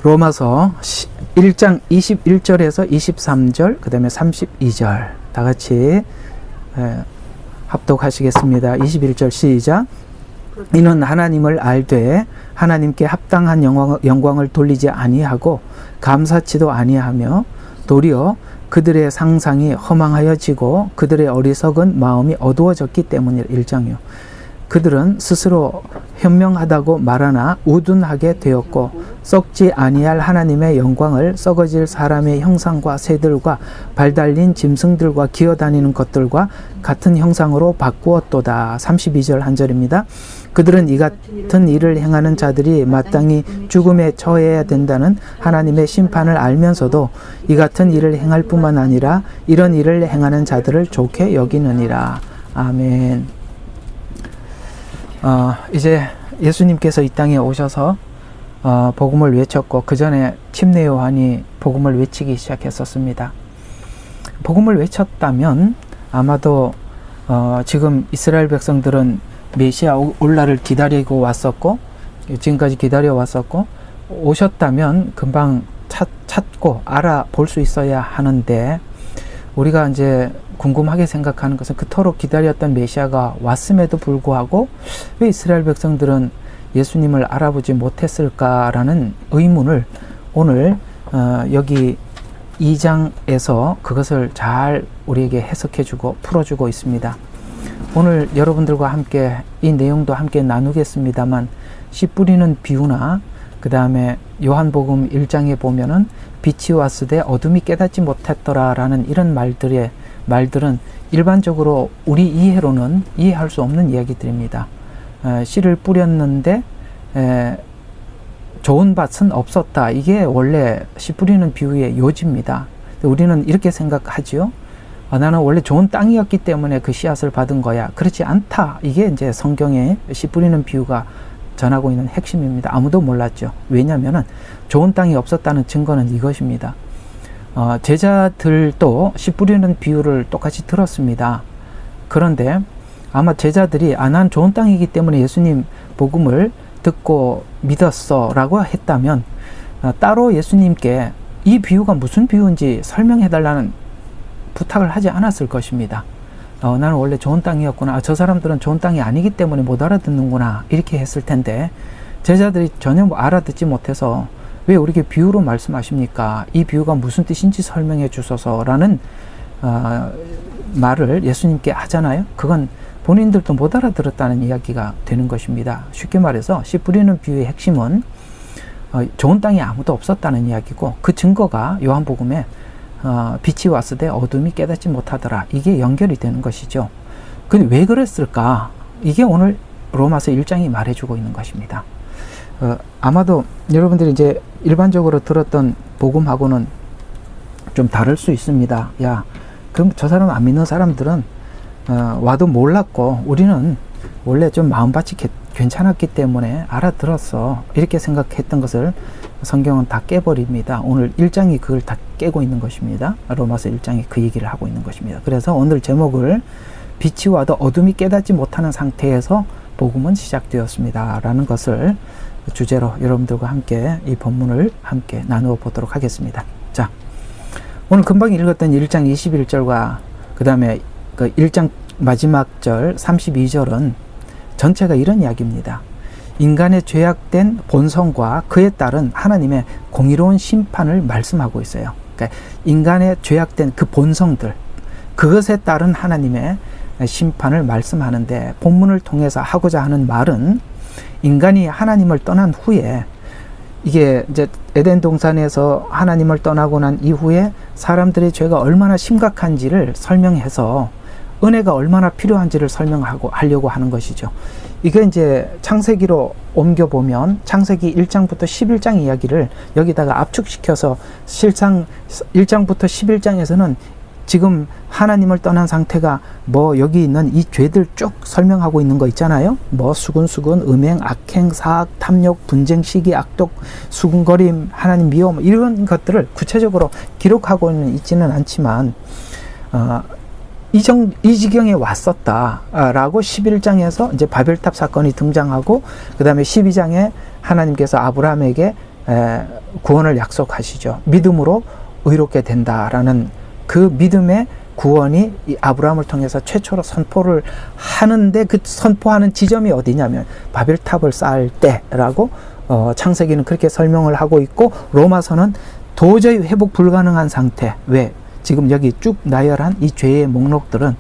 로마서 1장 21절에서 23절, 그 다음에 32절 다 같이 합독하시겠습니다. 21절 시작. 이는 하나님을 알되 하나님께 합당한 영광을 돌리지 아니하고 감사치도 아니하며 도리어 그들의 상상이 허망하여지고 그들의 어리석은 마음이 어두워졌기 때문이라. 1장이요. 그들은 스스로 현명하다고 말하나 우둔하게 되었고 썩지 아니할 하나님의 영광을 썩어질 사람의 형상과 새들과 발달린 짐승들과 기어다니는 것들과 같은 형상으로 바꾸었도다. 32절 한 절입니다. 그들은 이 같은 일을 행하는 자들이 마땅히 죽음에 처해야 된다는 하나님의 심판을 알면서도 이 같은 일을 행할 뿐만 아니라 이런 일을 행하는 자들을 좋게 여기느니라. 아멘. 이제 예수님께서 이 땅에 오셔서 복음을 외쳤고 그 전에 침례 요한이 복음을 외치기 시작했었습니다. 복음을 외쳤다면 아마도 지금 이스라엘 백성들은 메시아 올 날을 기다리고 왔었고 지금까지 기다려 왔었고 오셨다면 금방 찾고 알아볼 수 있어야 하는데 우리가 이제 궁금하게 생각하는 것은 그토록 기다렸던 메시아가 왔음에도 불구하고 왜 이스라엘 백성들은 예수님을 알아보지 못했을까라는 의문을 오늘 여기 2장에서 그것을 잘 우리에게 해석해주고 풀어주고 있습니다. 오늘 여러분들과 함께 이 내용도 함께 나누겠습니다만 씨 뿌리는 비유나 그 다음에 요한복음 1장에 보면은 빛이 왔으되 어둠이 깨닫지 못했더라 라는 이런 말들은 일반적으로 우리 이해로는 이해할 수 없는 이야기들입니다. 씨를 뿌렸는데 좋은 밭은 없었다. 이게 원래 씨 뿌리는 비유의 요지입니다. 우리는 이렇게 생각하지요. 나는 원래 좋은 땅이었기 때문에 그 씨앗을 받은 거야. 그렇지 않다. 이게 이제 성경의 씨 뿌리는 비유가 전하고 있는 핵심입니다. 아무도 몰랐죠. 왜냐하면 좋은 땅이 없었다는 증거는 이것입니다. 제자들도 씨 뿌리는 비유를 똑같이 들었습니다. 그런데 아마 제자들이 난 좋은 땅이기 때문에 예수님 복음을 듣고 믿었어 라고 했다면 따로 예수님께 이 비유가 무슨 비유인지 설명해 달라는 부탁을 하지 않았을 것입니다. 나는 원래 좋은 땅이었구나. 저 사람들은 좋은 땅이 아니기 때문에 못 알아듣는구나. 이렇게 했을 텐데 제자들이 전혀 알아듣지 못해서 왜 우리에게 비유로 말씀하십니까? 이 비유가 무슨 뜻인지 설명해 주소서라는 말을 예수님께 하잖아요. 그건 본인들도 못 알아들었다는 이야기가 되는 것입니다. 쉽게 말해서 씨 뿌리는 비유의 핵심은 좋은 땅이 아무도 없었다는 이야기고 그 증거가 요한복음에 빛이 왔으되 어둠이 깨닫지 못하더라. 이게 연결이 되는 것이죠. 근데 왜 그랬을까? 이게 오늘 로마서 1장이 말해주고 있는 것입니다. 아마도 여러분들이 이제 일반적으로 들었던 복음하고는 좀 다를 수 있습니다. 야, 그럼 저 사람 안 믿는 사람들은 와도 몰랐고 우리는 원래 좀 마음밭이 괜찮았기 때문에 알아들었어. 이렇게 생각했던 것을 성경은 다 깨버립니다. 오늘 1장이 그걸 다 깨고 있는 것입니다. 로마서 1장이 그 얘기를 하고 있는 것입니다. 그래서 오늘 제목을 빛이 와도 어둠이 깨닫지 못하는 상태에서 복음은 시작되었습니다 라는 것을 주제로 여러분들과 함께 이 본문을 함께 나누어 보도록 하겠습니다. 자, 오늘 금방 읽었던 1장 21절과 그 다음에 그 1장 마지막 절 32절은 전체가 이런 이야기입니다. 인간의 죄악된 본성과 그에 따른 하나님의 공의로운 심판을 말씀하고 있어요. 그러니까 인간의 죄악된 그 본성들, 그것에 따른 하나님의 심판을 말씀하는데 본문을 통해서 하고자 하는 말은 인간이 하나님을 떠난 후에 이게 이제 에덴 동산에서 하나님을 떠나고 난 이후에 사람들의 죄가 얼마나 심각한지를 설명해서 은혜가 얼마나 필요한지를 하려고 하는 것이죠. 이게 이제 창세기로 옮겨보면 창세기 1장부터 11장 이야기를 여기다가 압축시켜서 실상 1장부터 11장에서는 지금 하나님을 떠난 상태가 뭐 여기 있는 이 죄들 쭉 설명하고 있는 거 있잖아요. 뭐 수근수근, 음행, 악행, 사악, 탐욕, 분쟁, 시기, 악독, 수근거림, 하나님 미움 이런 것들을 구체적으로 기록하고는 있지는 않지만 이 지경에 왔었다라고 11장에서 이제 바벨탑 사건이 등장하고 그 다음에 12장에 하나님께서 아브라함에게 구원을 약속하시죠. 믿음으로 의롭게 된다라는 그 믿음의 구원이 이 아브라함을 통해서 최초로 선포를 하는데, 그 선포하는 지점이 어디냐면 바벨탑을 쌓을 때라고 창세기는 그렇게 설명을 하고 있고, 로마서는 도저히 회복 불가능한 상태. 왜? 지금 여기 쭉 나열한 이 죄의 목록들은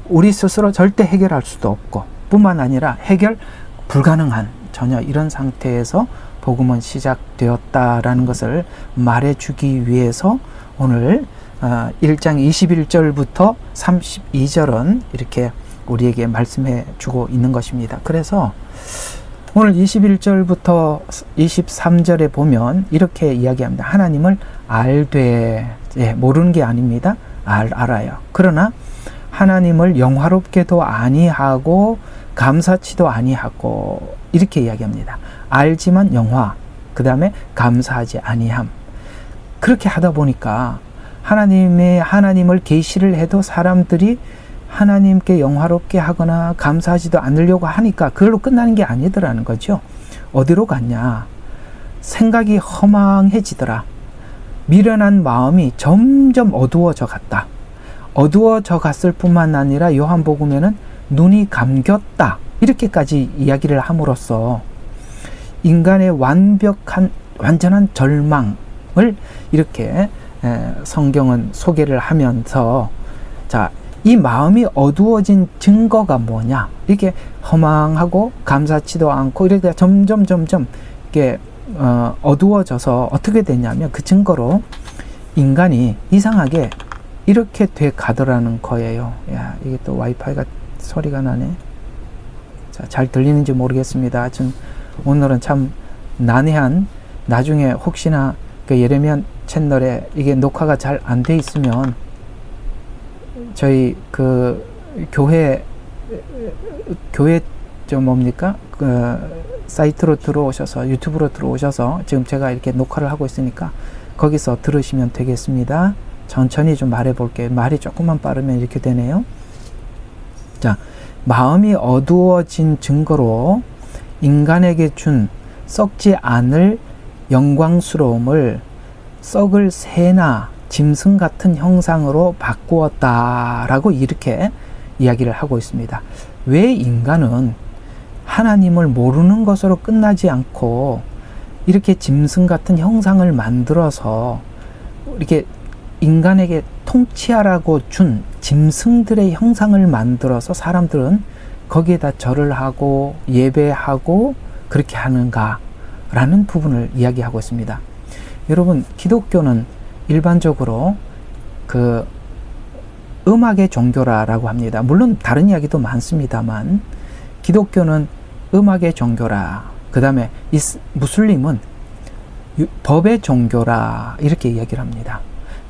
우리 스스로 절대 해결할 수도 없고, 뿐만 아니라 해결 불가능한 전혀 이런 상태에서 복음은 시작되었다라는 것을 말해주기 위해서 오늘 1장 21절부터 32절은 이렇게 우리에게 말씀해 주고 있는 것입니다. 그래서 오늘 21절부터 23절에 보면 이렇게 이야기합니다. 하나님을 알되, 모르는 게 아닙니다. 알아요. 그러나 하나님을 영화롭게도 아니하고 감사치도 아니하고, 이렇게 이야기합니다. 알지만 영화, 그 다음에 감사하지 아니함. 그렇게 하다 보니까 하나님을 계시를 해도 사람들이 하나님께 영화롭게 하거나 감사하지도 않으려고 하니까 그걸로 끝나는 게 아니더라는 거죠. 어디로 갔냐? 생각이 허망해지더라. 미련한 마음이 점점 어두워져 갔다. 어두워져 갔을 뿐만 아니라 요한복음에는 눈이 감겼다, 이렇게까지 이야기를 함으로써 인간의 완전한 절망을 이렇게 성경은 소개를 하면서, 자, 이 마음이 어두워진 증거가 뭐냐? 이렇게 허망하고 감사치도 않고 이렇게 점점 이렇게 어두워져서 어떻게 되냐면, 그 증거로 인간이 이상하게 이렇게 돼 가더라는 거예요. 야, 이게 또 와이파이가 소리가 나네. 자, 잘 들리는지 모르겠습니다. 오늘은 참 난해한, 나중에 혹시나 그 예레미야 채널에 이게 녹화가 잘 안 돼 있으면 저희 그 교회 뭡니까? 그 사이트로 들어오셔서, 유튜브로 들어오셔서 지금 제가 이렇게 녹화를 하고 있으니까 거기서 들으시면 되겠습니다. 천천히 좀 말해 볼게요. 말이 조금만 빠르면 이렇게 되네요. 자, 마음이 어두워진 증거로 인간에게 준 썩지 않을 영광스러움을 썩을 새나 짐승 같은 형상으로 바꾸었다라고 이렇게 이야기를 하고 있습니다. 왜 인간은 하나님을 모르는 것으로 끝나지 않고 이렇게 짐승 같은 형상을 만들어서 이렇게 인간에게 통치하라고 준 짐승들의 형상을 만들어서 사람들은 거기에다 절을 하고 예배하고 그렇게 하는가라는 부분을 이야기하고 있습니다. 여러분, 기독교는 일반적으로 그 음악의 종교라고 합니다. 물론 다른 이야기도 많습니다만, 기독교는 음악의 종교라, 그 다음에 무슬림은 법의 종교라, 이렇게 이야기를 합니다.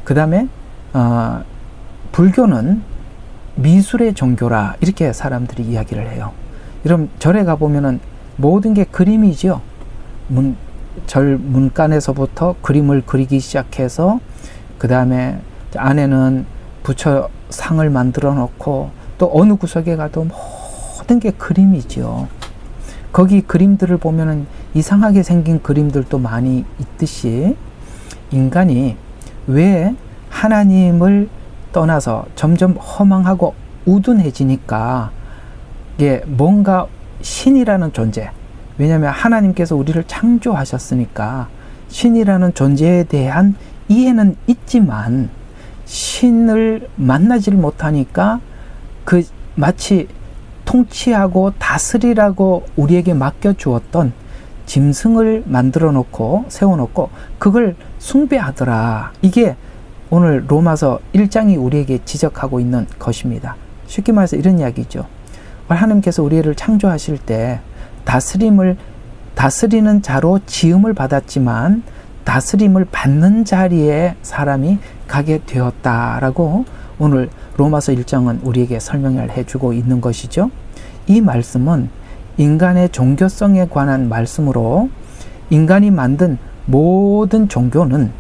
그 다음에 불교는 미술의 종교라, 이렇게 사람들이 이야기를 해요. 여러분, 절에 가보면은 모든 게 그림이죠. 절 문간에서부터 그림을 그리기 시작해서, 그 다음에 안에는 부처 상을 만들어 놓고, 또 어느 구석에 가도 모든 게 그림이죠. 거기 그림들을 보면은 이상하게 생긴 그림들도 많이 있듯이, 인간이 왜 하나님을 떠나서 점점 허망하고 우둔해지니까, 이게 뭔가 신이라는 존재, 왜냐하면 하나님께서 우리를 창조하셨으니까 신이라는 존재에 대한 이해는 있지만 신을 만나지를 못하니까 그 마치 통치하고 다스리라고 우리에게 맡겨주었던 짐승을 만들어 놓고 세워놓고 그걸 숭배하더라. 이게 오늘 로마서 1장이 우리에게 지적하고 있는 것입니다. 쉽게 말해서 이런 이야기죠. 하나님께서 우리를 창조하실 때 다스리는 자로 지음을 받았지만 다스림을 받는 자리에 사람이 가게 되었다라고 오늘 로마서 1장은 우리에게 설명을 해주고 있는 것이죠. 이 말씀은 인간의 종교성에 관한 말씀으로, 인간이 만든 모든 종교는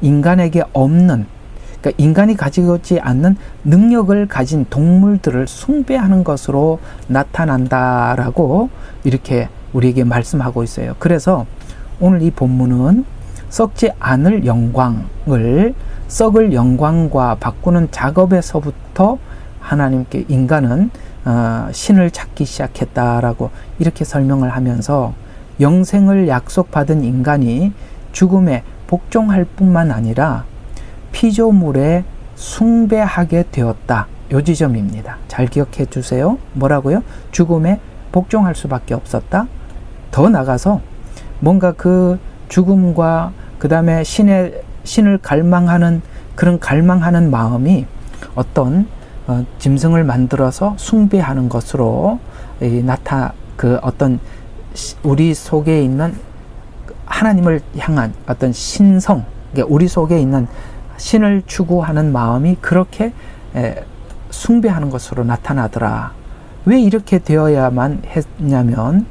인간에게 없는, 그러니까 인간이 가지고 있지 않는 능력을 가진 동물들을 숭배하는 것으로 나타난다라고 이렇게 우리에게 말씀하고 있어요. 그래서 오늘 이 본문은 썩지 않을 영광을 썩을 영광과 바꾸는 작업에서부터 하나님께 인간은 신을 찾기 시작했다라고 이렇게 설명을 하면서 영생을 약속받은 인간이 죽음에 복종할 뿐만 아니라 피조물에 숭배하게 되었다. 요 지점입니다. 잘 기억해 주세요. 뭐라고요? 죽음에 복종할 수밖에 없었다. 더 나가서 뭔가 그 죽음과 그 다음에 신을 갈망하는 그런 갈망하는 마음이 어떤 짐승을 만들어서 숭배하는 것으로 그 어떤 우리 속에 있는 하나님을 향한 어떤 신성, 우리 속에 있는 신을 추구하는 마음이 그렇게 숭배하는 것으로 나타나더라. 왜 이렇게 되어야만 했냐면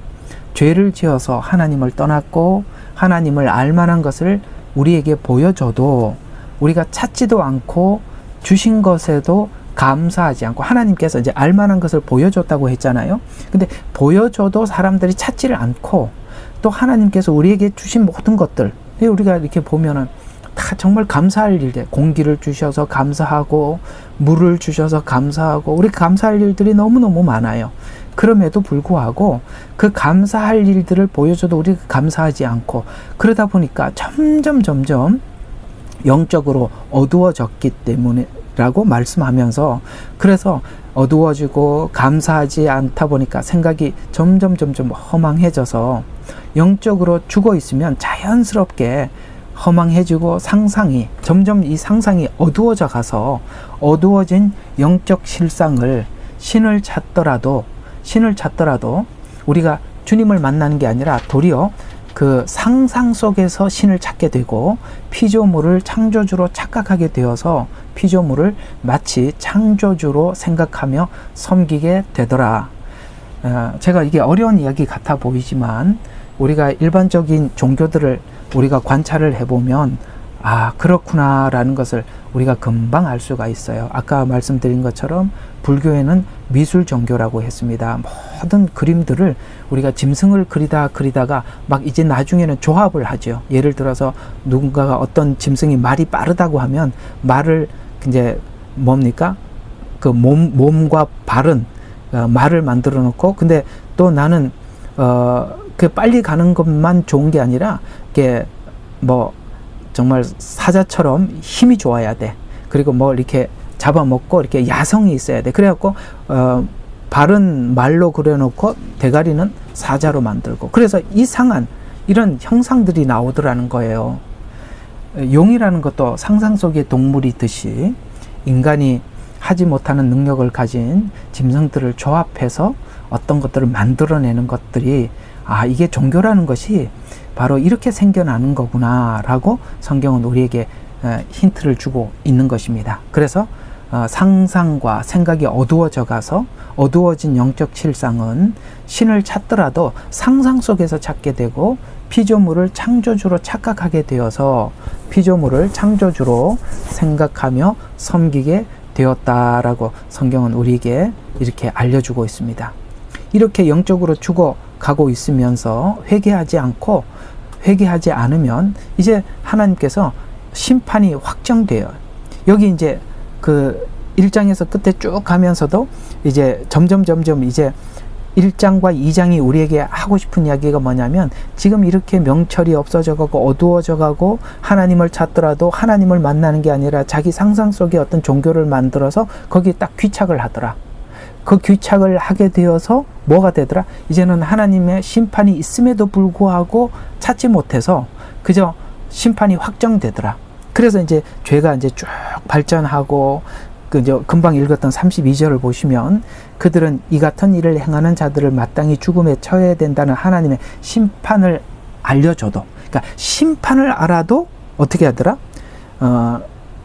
죄를 지어서 하나님을 떠났고 하나님을 알만한 것을 우리에게 보여줘도 우리가 찾지도 않고 주신 것에도 감사하지 않고 하나님께서 이제 알만한 것을 보여줬다고 했잖아요. 근데 보여줘도 사람들이 찾지를 않고 또 하나님께서 우리에게 주신 모든 것들 우리가 이렇게 보면은 다 정말 감사할 일들, 공기를 주셔서 감사하고 물을 주셔서 감사하고 우리 감사할 일들이 너무너무 많아요. 그럼에도 불구하고 그 감사할 일들을 보여줘도 우리가 감사하지 않고 그러다 보니까 점점 영적으로 어두워졌기 때문이라고 말씀하면서 그래서 어두워지고 감사하지 않다 보니까 생각이 점점 허망해져서 영적으로 죽어 있으면 자연스럽게 허망해지고 상상이 점점 이 상상이 어두워져 가서 어두워진 영적 실상을 신을 찾더라도 우리가 주님을 만나는 게 아니라 도리어 그 상상 속에서 신을 찾게 되고 피조물을 창조주로 착각하게 되어서 피조물을 마치 창조주로 생각하며 섬기게 되더라. 제가 이게 어려운 이야기 같아 보이지만 우리가 일반적인 종교들을 우리가 관찰을 해보면 그렇구나 라는 것을 우리가 금방 알 수가 있어요. 아까 말씀드린 것처럼 불교에는 미술 종교라고 했습니다. 모든 그림들을 우리가 짐승을 그리다가 막 이제 나중에는 조합을 하죠. 예를 들어서 누군가가 어떤 짐승이 말이 빠르다고 하면 말을 이제 뭡니까? 그 몸과 발은 말을 만들어 놓고 근데 또 나는 그 빨리 가는 것만 좋은 게 아니라 이게 뭐 정말 사자처럼 힘이 좋아야 돼. 그리고 뭐 이렇게 잡아먹고 이렇게 야성이 있어야 돼. 그래갖고 발은 말로 그려놓고 대가리는 사자로 만들고 그래서 이상한 이런 형상들이 나오더라는 거예요. 용이라는 것도 상상 속의 동물이듯이 인간이 하지 못하는 능력을 가진 짐승들을 조합해서 어떤 것들을 만들어내는 것들이 이게 종교라는 것이 바로 이렇게 생겨나는 거구나 라고 성경은 우리에게 힌트를 주고 있는 것입니다. 그래서 상상과 생각이 어두워져 가서 어두워진 영적 실상은 신을 찾더라도 상상 속에서 찾게 되고 피조물을 창조주로 착각하게 되어서 피조물을 창조주로 생각하며 섬기게 되었다라고 성경은 우리에게 이렇게 알려주고 있습니다. 이렇게 영적으로 죽어가고 있으면서 회개하지 않으면 이제 하나님께서 심판이 확정돼요. 여기 이제 그 1장에서 끝에 쭉 가면서도 이제 점점 이제 1장과 2장이 우리에게 하고 싶은 이야기가 뭐냐면 지금 이렇게 명철이 없어져 가고 어두워져 가고 하나님을 찾더라도 하나님을 만나는 게 아니라 자기 상상 속에 어떤 종교를 만들어서 거기에 딱 귀착을 하더라. 그 귀착을 하게 되어서 뭐가 되더라? 이제는 하나님의 심판이 있음에도 불구하고 찾지 못해서 그저 심판이 확정되더라. 그래서 이제 죄가 이제 쭉 발전하고 금방 읽었던 32절을 보시면 그들은 이 같은 일을 행하는 자들을 마땅히 죽음에 처해야 된다는 하나님의 심판을 알려줘도 그러니까 심판을 알아도 어떻게 하더라?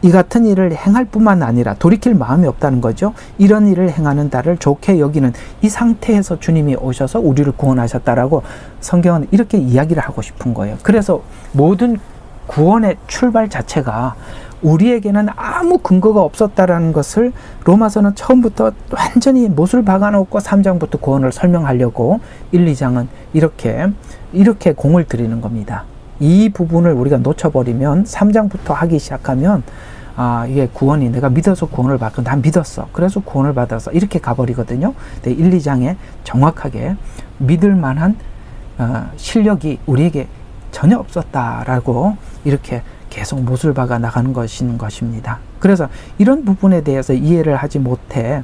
이 같은 일을 행할 뿐만 아니라 돌이킬 마음이 없다는 거죠. 이런 일을 행하는 자를 좋게 여기는 이 상태에서 주님이 오셔서 우리를 구원하셨다라고 성경은 이렇게 이야기를 하고 싶은 거예요. 그래서 모든 구원의 출발 자체가 우리에게는 아무 근거가 없었다라는 것을 로마서는 처음부터 완전히 못을 박아놓고 3장부터 구원을 설명하려고 1, 2장은 이렇게 공을 들이는 겁니다. 이 부분을 우리가 놓쳐버리면 3장부터 하기 시작하면 이게 구원이 내가 믿어서 구원을 받고 난 믿었어. 그래서 구원을 받아서 이렇게 가버리거든요. 1, 2장에 정확하게 믿을 만한 실력이 우리에게 전혀 없었다라고 이렇게 계속 못을 박아 나가는 것입니다. 그래서 이런 부분에 대해서 이해를 하지 못해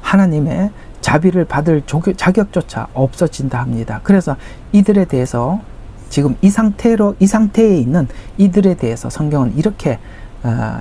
하나님의 자비를 받을 자격조차 없어진다 합니다. 그래서 이들에 대해서 지금 이 상태에 있는 이들에 대해서 성경은 이렇게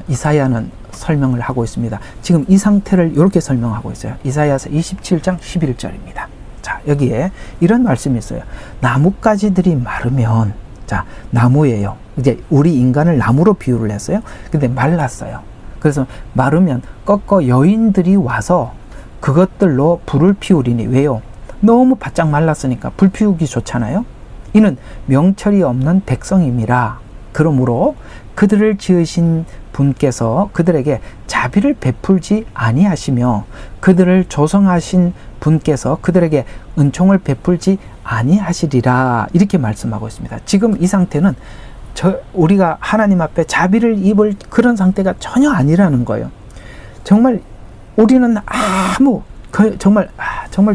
이사야는 설명을 하고 있습니다. 지금 이 상태를 이렇게 설명하고 있어요. 이사야서 27장 11절입니다. 자, 여기에 이런 말씀이 있어요. 나뭇가지들이 마르면, 자, 나무예요. 이제 우리 인간을 나무로 비유를 했어요. 근데 말랐어요. 그래서 마르면 꺾어 여인들이 와서 그것들로 불을 피우리니. 왜요? 너무 바짝 말랐으니까 불 피우기 좋잖아요. 이는 명철이 없는 백성임이라. 그러므로 그들을 지으신 분께서 그들에게 자비를 베풀지 아니하시며 그들을 조성하신 분께서 그들에게 은총을 베풀지 아니하시리라. 이렇게 말씀하고 있습니다. 지금 이 상태는 우리가 하나님 앞에 자비를 입을 그런 상태가 전혀 아니라는 거예요. 정말 우리는 정말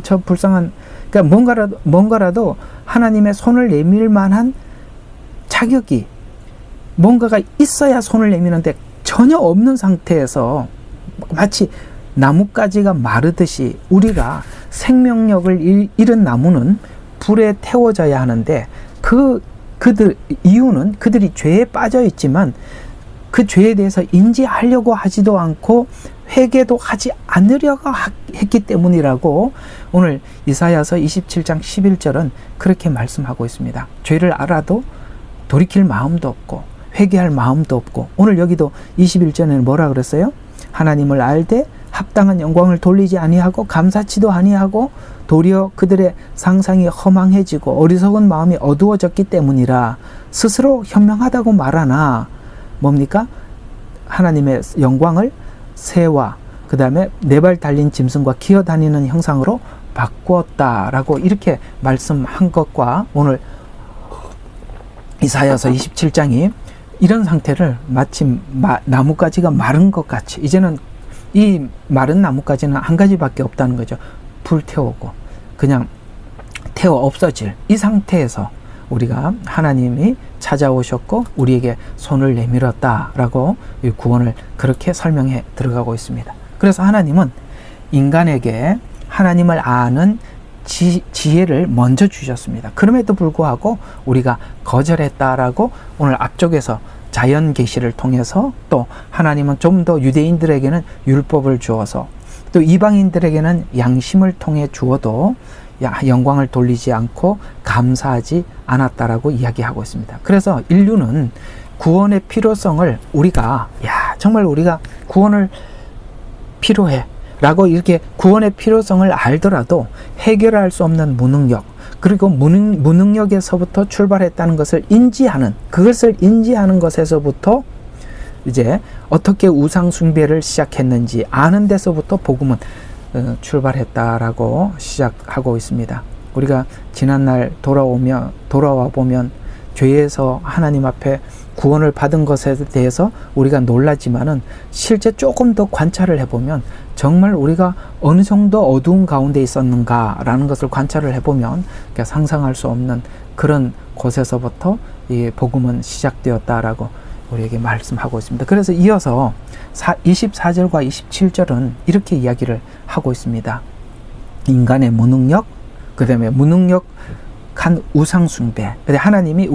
저 불쌍한, 그러니까 뭔가라도 하나님의 손을 내밀 만한 자격이 뭔가가 있어야 손을 내미는데 전혀 없는 상태에서 마치 나뭇가지가 마르듯이 우리가 생명력을 잃은 나무는 불에 태워져야 하는데 이유는 그들이 죄에 빠져 있지만 그 죄에 대해서 인지하려고 하지도 않고 회개도 하지 않으려고 했기 때문이라고 오늘 이사야서 27장 11절은 그렇게 말씀하고 있습니다. 죄를 알아도 돌이킬 마음도 없고 회개할 마음도 없고, 오늘 여기도 21절에는 뭐라 그랬어요? 하나님을 알되 합당한 영광을 돌리지 아니하고 감사치도 아니하고 도리어 그들의 상상이 허망해지고 어리석은 마음이 어두워졌기 때문이라. 스스로 현명하다고 말하나 뭡니까? 하나님의 영광을 새와 그 다음에 네 발 달린 짐승과 기어다니는 형상으로 바꾸었다라고 이렇게 말씀한 것과 오늘 이사야서 27장이 이런 상태를 마치 나뭇가지가 마른 것 같이, 이제는 이 마른 나뭇가지는 한 가지밖에 없다는 거죠. 불태우고 그냥 태워 없어질 이 상태에서 우리가 하나님이 찾아오셨고 우리에게 손을 내밀었다라고 이 구원을 그렇게 설명해 들어가고 있습니다. 그래서 하나님은 인간에게 하나님을 아는 지혜를 먼저 주셨습니다. 그럼에도 불구하고 우리가 거절했다라고 오늘 앞쪽에서 자연 계시를 통해서, 또 하나님은 좀 더 유대인들에게는 율법을 주어서 또 이방인들에게는 양심을 통해 주어도 영광을 돌리지 않고 감사하지 않았다라고 이야기하고 있습니다. 그래서 인류는 구원의 필요성을 정말 우리가 구원을 필요해 라고 이렇게 구원의 필요성을 알더라도 해결할 수 없는 무능력, 그리고 무능력에서부터 출발했다는 것을 그것을 인지하는 것에서부터 이제 어떻게 우상 숭배를 시작했는지 아는 데서부터 복음은 출발했다라고 시작하고 있습니다. 우리가 지난날 돌아와 보면 죄에서 하나님 앞에 구원을 받은 것에 대해서 우리가 놀라지만은 실제 조금 더 관찰을 해보면 정말 우리가 어느 정도 어두운 가운데 있었는가라는 것을 관찰을 해보면 상상할 수 없는 그런 곳에서부터 이 복음은 시작되었다라고 우리에게 말씀하고 있습니다. 그래서 이어서 24절과 27절은 이렇게 이야기를 하고 있습니다. 인간의 무능력, 그 다음에 무능력한 우상숭배, 하나님이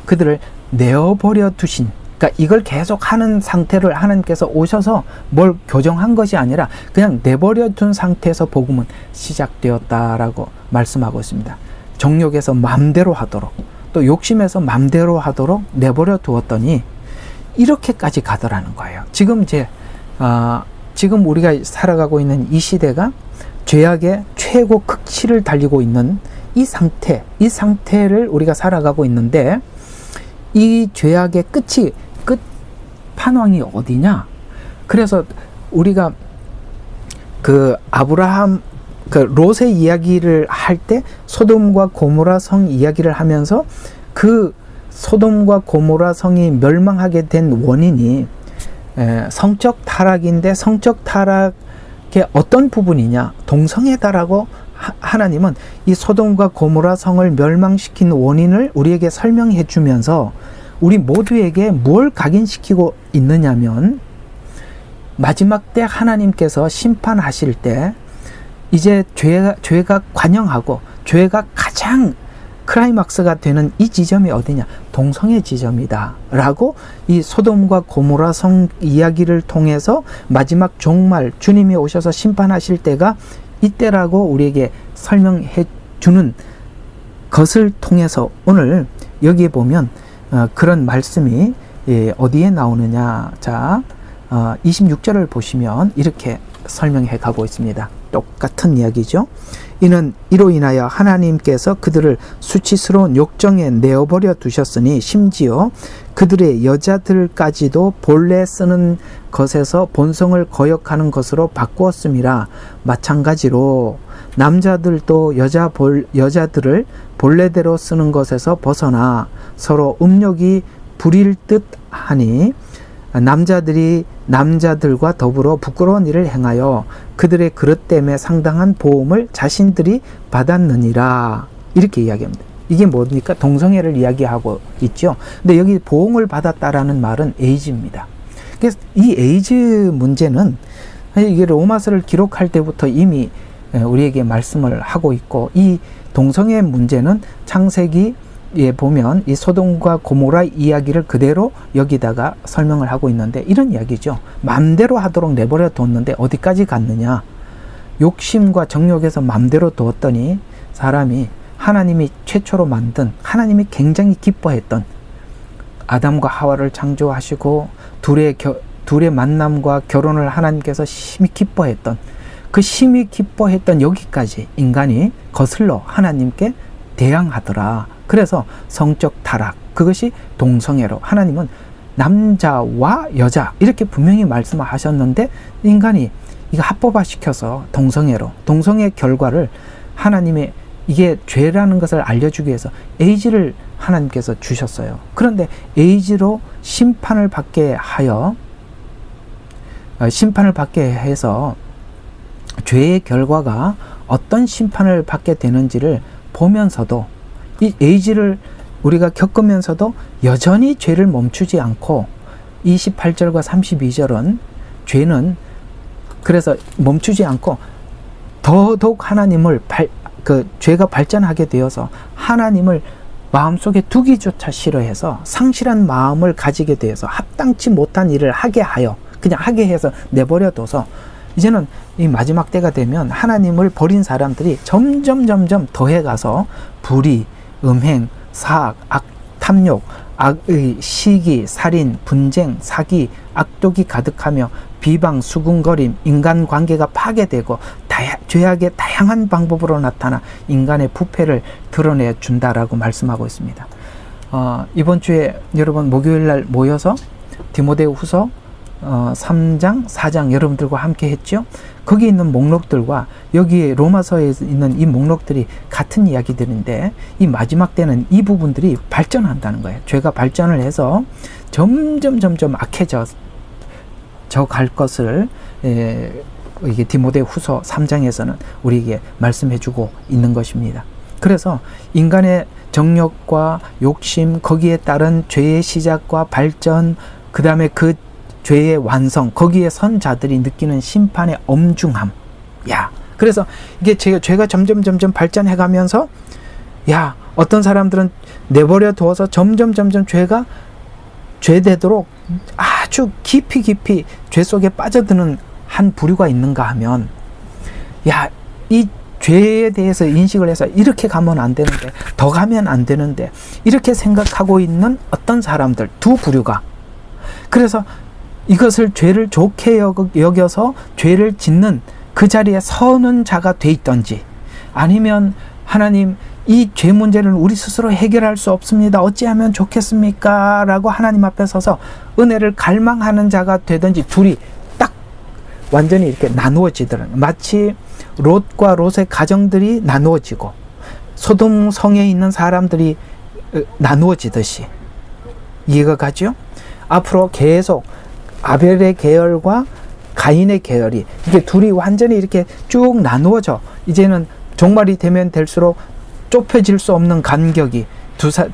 그들을 내어버려 두신, 그러니까 이걸 계속 하는 상태를 하나님께서 오셔서 뭘 교정한 것이 아니라 그냥 내버려 둔 상태에서 복음은 시작되었다라고 말씀하고 있습니다. 정욕에서 마음대로 하도록, 또 욕심에서 마음대로 하도록 내버려 두었더니 이렇게까지 가더라는 거예요. 지금 우리가 살아가고 있는 이 시대가 죄악의 최고 극치를 달리고 있는 이 상태를 우리가 살아가고 있는데, 이 죄악의 끝판왕이 어디냐? 그래서 우리가 롯의 이야기를 할 때 소돔과 고모라 성 이야기를 하면서 그 소돔과 고모라 성이 멸망하게 된 원인이 성적 타락인데, 성적 타락의 어떤 부분이냐, 동성애다라고 하나님은 이 소돔과 고모라 성을 멸망시킨 원인을 우리에게 설명해 주면서 우리 모두에게 뭘 각인시키고 있느냐면, 마지막 때 하나님께서 심판하실 때 이제 죄가 관영하고 죄가 가장 클라이막스가 되는 이 지점이 어디냐? 동성애 지점이다 라고 이 소돔과 고모라 성 이야기를 통해서 마지막 종말, 주님이 오셔서 심판하실 때가 이때라고 우리에게 설명해 주는 것을 통해서 오늘 여기에 보면 그런 말씀이 어디에 나오느냐. 자, 26절을 보시면 이렇게 설명해 가고 있습니다. 똑같은 이야기죠. 이로 인하여 하나님께서 그들을 수치스러운 욕정에 내어버려 두셨으니 심지어 그들의 여자들까지도 본래 쓰는 것에서 본성을 거역하는 것으로 바꾸었음이라. 마찬가지로 남자들도 여자들을 본래대로 쓰는 것에서 벗어나 서로 음욕이 부릴 듯 하니 남자들이 남자들과 더불어 부끄러운 일을 행하여 그들의 그릇 때문에 상당한 보험을 자신들이 받았느니라. 이렇게 이야기합니다. 이게 뭡니까? 동성애를 이야기하고 있죠. 근데 여기 보응을 받았다라는 말은 에이즈입니다. 그래서 이 에이즈 문제는 이게 로마서를 기록할 때부터 이미 우리에게 말씀을 하고 있고, 이 동성애 문제는 창세기에 보면 이 소돔과 고모라 이야기를 그대로 여기다가 설명을 하고 있는데, 이런 이야기죠. 맘대로 하도록 내버려 뒀는데 어디까지 갔느냐. 욕심과 정욕에서 맘대로 두었더니 사람이 하나님이 최초로 만든, 하나님이 굉장히 기뻐했던 아담과 하와를 창조하시고 둘의 만남과 결혼을 하나님께서 심히 기뻐했던, 그 심히 기뻐했던 여기까지 인간이 거슬러 하나님께 대항하더라. 그래서 성적 타락, 그것이 동성애로, 하나님은 남자와 여자 이렇게 분명히 말씀하셨는데 인간이 이거 합법화시켜서 동성애로, 동성애 결과를 하나님의 이게 죄라는 것을 알려주기 위해서 에이즈를 하나님께서 주셨어요. 그런데 에이즈로 심판을 받게 해서 죄의 결과가 어떤 심판을 받게 되는지를 보면서도, 이 에이즈를 우리가 겪으면서도 여전히 죄를 멈추지 않고, 28절과 32절은 죄는 그래서 멈추지 않고 더더욱 하나님을 죄가 발전하게 되어서 하나님을 마음속에 두기조차 싫어해서 상실한 마음을 가지게 되어서 합당치 못한 일을 하게 하여 그냥 하게 해서 내버려둬서 이제는 이 마지막 때가 되면 하나님을 버린 사람들이 점점 더해가서 불의, 음행, 사악, 악, 탐욕, 악의, 시기, 살인, 분쟁, 사기, 악독이 가득하며 비방, 수군거림, 인간관계가 파괴되고 죄악의 다양한 방법으로 나타나 인간의 부패를 드러내 준다라고 말씀하고 있습니다. 이번 주에 여러분 목요일날 모여서 디모데후서 3장, 4장 여러분들과 함께 했죠. 거기 있는 목록들과 여기에 로마서에 있는 이 목록들이 같은 이야기들인데, 이 마지막 때는 이 부분들이 발전한다는 거예요. 죄가 발전을 해서 점점 악해져 갈 것을 이게 디모데후서 3장에서는 우리에게 말씀해주고 있는 것입니다. 그래서 인간의 정욕과 욕심, 거기에 따른 죄의 시작과 발전, 그 다음에 그 죄의 완성, 거기에 선 자들이 느끼는 심판의 엄중함. 그래서 이게 죄가 점점 발전해가면서, 어떤 사람들은 내버려 두어서 점점 죄가 죄되도록 아주 깊이 죄 속에 빠져드는 한 부류가 있는가 하면, 이 죄에 대해서 인식을 해서 이렇게 가면 안 되는데, 더 가면 안 되는데, 이렇게 생각하고 있는 어떤 사람들, 두 부류가, 그래서 이것을 죄를 좋게 여겨서 죄를 짓는 그 자리에 서는 자가 돼 있던지, 아니면 하나님, 이 죄 문제를 우리 스스로 해결할 수 없습니다. 어찌하면 좋겠습니까? 라고 하나님 앞에 서서 은혜를 갈망하는 자가 되든지, 둘이 딱 완전히 이렇게 나누어지더라고요. 마치 롯과 롯의 가정들이 나누어지고 소돔 성에 있는 사람들이 나누어지듯이 이해가 가죠? 앞으로 계속 아벨의 계열과 가인의 계열이 이게 둘이 완전히 이렇게 쭉 나누어져 이제는 종말이 되면 될수록 좁혀질 수 없는 간격이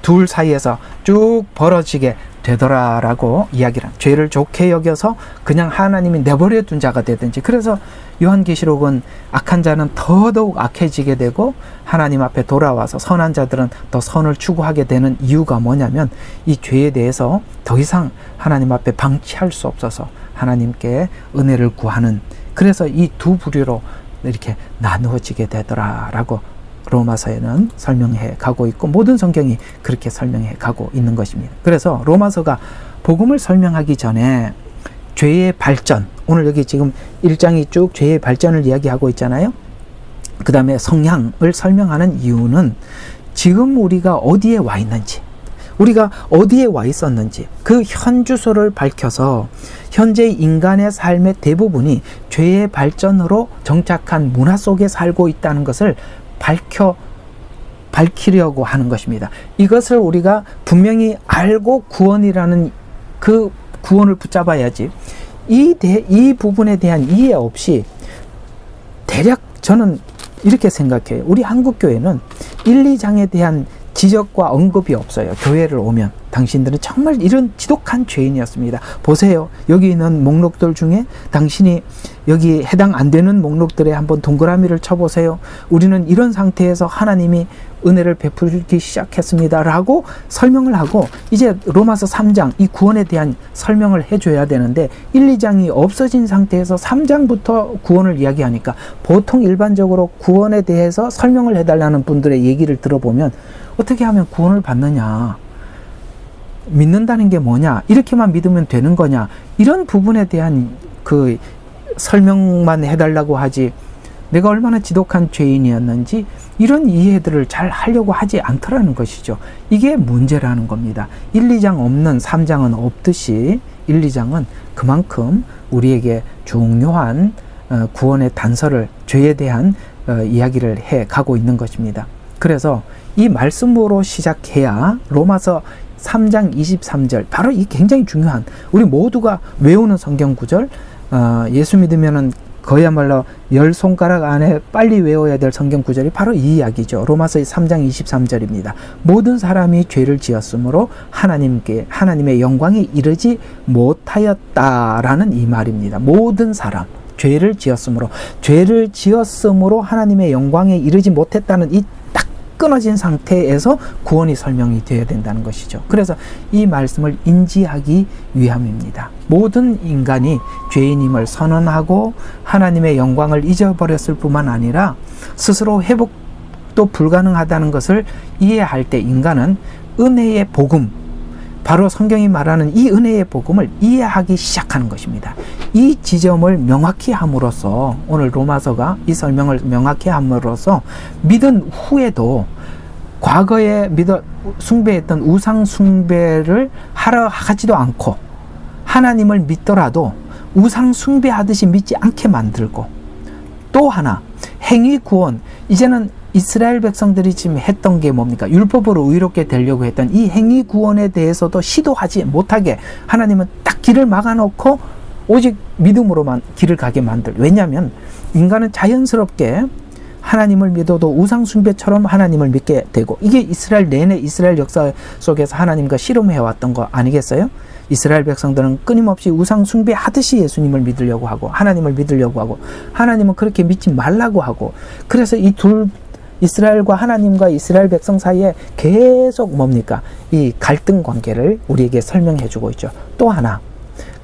둘 사이에서 쭉 벌어지게 되더라라고 이야기를 합니다. 죄를 좋게 여겨서 그냥 하나님이 내버려 둔 자가 되든지. 그래서 요한계시록은 악한 자는 더더욱 악해지게 되고 하나님 앞에 돌아와서 선한 자들은 더 선을 추구하게 되는 이유가 뭐냐면 이 죄에 대해서 더 이상 하나님 앞에 방치할 수 없어서 하나님께 은혜를 구하는, 그래서 이 두 부류로 이렇게 나누어지게 되더라라고 로마서에는 설명해 가고 있고 모든 성경이 그렇게 설명해 가고 있는 것입니다. 그래서 로마서가 복음을 설명하기 전에 죄의 발전, 오늘 여기 지금 1장이 쭉 죄의 발전을 이야기하고 있잖아요. 그 다음에 성향을 설명하는 이유는 지금 우리가 어디에 와 있는지, 우리가 어디에 와 있었는지 그 현 주소를 밝혀서 현재 인간의 삶의 대부분이 죄의 발전으로 정착한 문화 속에 살고 있다는 것을 밝히려고 하는 것입니다. 이것을 우리가 분명히 알고 구원이라는 그 구원을 붙잡아야지 이 부분에 대한 이해 없이 대략 저는 이렇게 생각해요. 우리 한국교회는 1, 2장에 대한 지적과 언급이 없어요. 교회를 오면 당신들은 정말 이런 지독한 죄인이었습니다. 보세요. 여기 있는 목록들 중에 당신이 여기 해당 안 되는 목록들에 한번 동그라미를 쳐보세요. 우리는 이런 상태에서 하나님이 은혜를 베풀기 시작했습니다 라고 설명을 하고 이제 로마서 3장 이 구원에 대한 설명을 해줘야 되는데 1, 2장이 없어진 상태에서 3장부터 구원을 이야기하니까 보통 일반적으로 구원에 대해서 설명을 해달라는 분들의 얘기를 들어보면 어떻게 하면 구원을 받느냐, 믿는다는 게 뭐냐, 이렇게만 믿으면 되는 거냐, 이런 부분에 대한 그 설명만 해달라고 하지 내가 얼마나 지독한 죄인이었는지 이런 이해들을 잘 하려고 하지 않더라는 것이죠. 이게 문제라는 겁니다. 1, 2장 없는 3장은 없듯이 1, 2장은 그만큼 우리에게 중요한 구원의 단서를, 죄에 대한 이야기를 해 가고 있는 것입니다. 그래서 이 말씀으로 시작해야 로마서 3장 23절, 바로 이 굉장히 중요한 우리 모두가 외우는 성경 구절, 예수 믿으면은 그야말로 10손가락 안에 빨리 외워야 될 성경 구절이 바로 이 이야기죠. 로마서 3장 23절입니다. 모든 사람이 죄를 지었으므로 하나님의 영광에 이르지 못하였다라는 이 말입니다. 모든 사람 죄를 지었으므로 하나님의 영광에 이르지 못했다는 이 끊어진 상태에서 구원이 설명이 되어야 된다는 것이죠. 그래서 이 말씀을 인지하기 위함입니다. 모든 인간이 죄인임을 선언하고 하나님의 영광을 잊어버렸을 뿐만 아니라 스스로 회복도 불가능하다는 것을 이해할 때 인간은 은혜의 복음, 바로 성경이 말하는 이 은혜의 복음을 이해하기 시작하는 것입니다. 이 지점을 명확히 함으로써, 오늘 로마서가 이 설명을 명확히 함으로써 믿은 후에도 과거에 숭배했던 우상 숭배를 하지도 않고 하나님을 믿더라도 우상 숭배하듯이 믿지 않게 만들고, 또 하나 행위 구원, 이제는 이스라엘 백성들이 지금 했던 게 뭡니까? 율법으로 의롭게 되려고 했던 이 행위 구원에 대해서도 시도하지 못하게 하나님은 딱 길을 막아놓고 오직 믿음으로만 길을 가게 만들. 왜냐하면 인간은 자연스럽게 하나님을 믿어도 우상 숭배처럼 하나님을 믿게 되고, 이게 이스라엘 내내 이스라엘 역사 속에서 하나님과 씨름해왔던 거 아니겠어요? 이스라엘 백성들은 끊임없이 우상 숭배하듯이 예수님을 믿으려고 하고 하나님을 믿으려고 하고, 하나님은 그렇게 믿지 말라고 하고, 그래서 이 둘, 이스라엘과 하나님과 이스라엘 백성 사이에 계속 뭡니까? 이 갈등 관계를 우리에게 설명해 주고 있죠. 또 하나,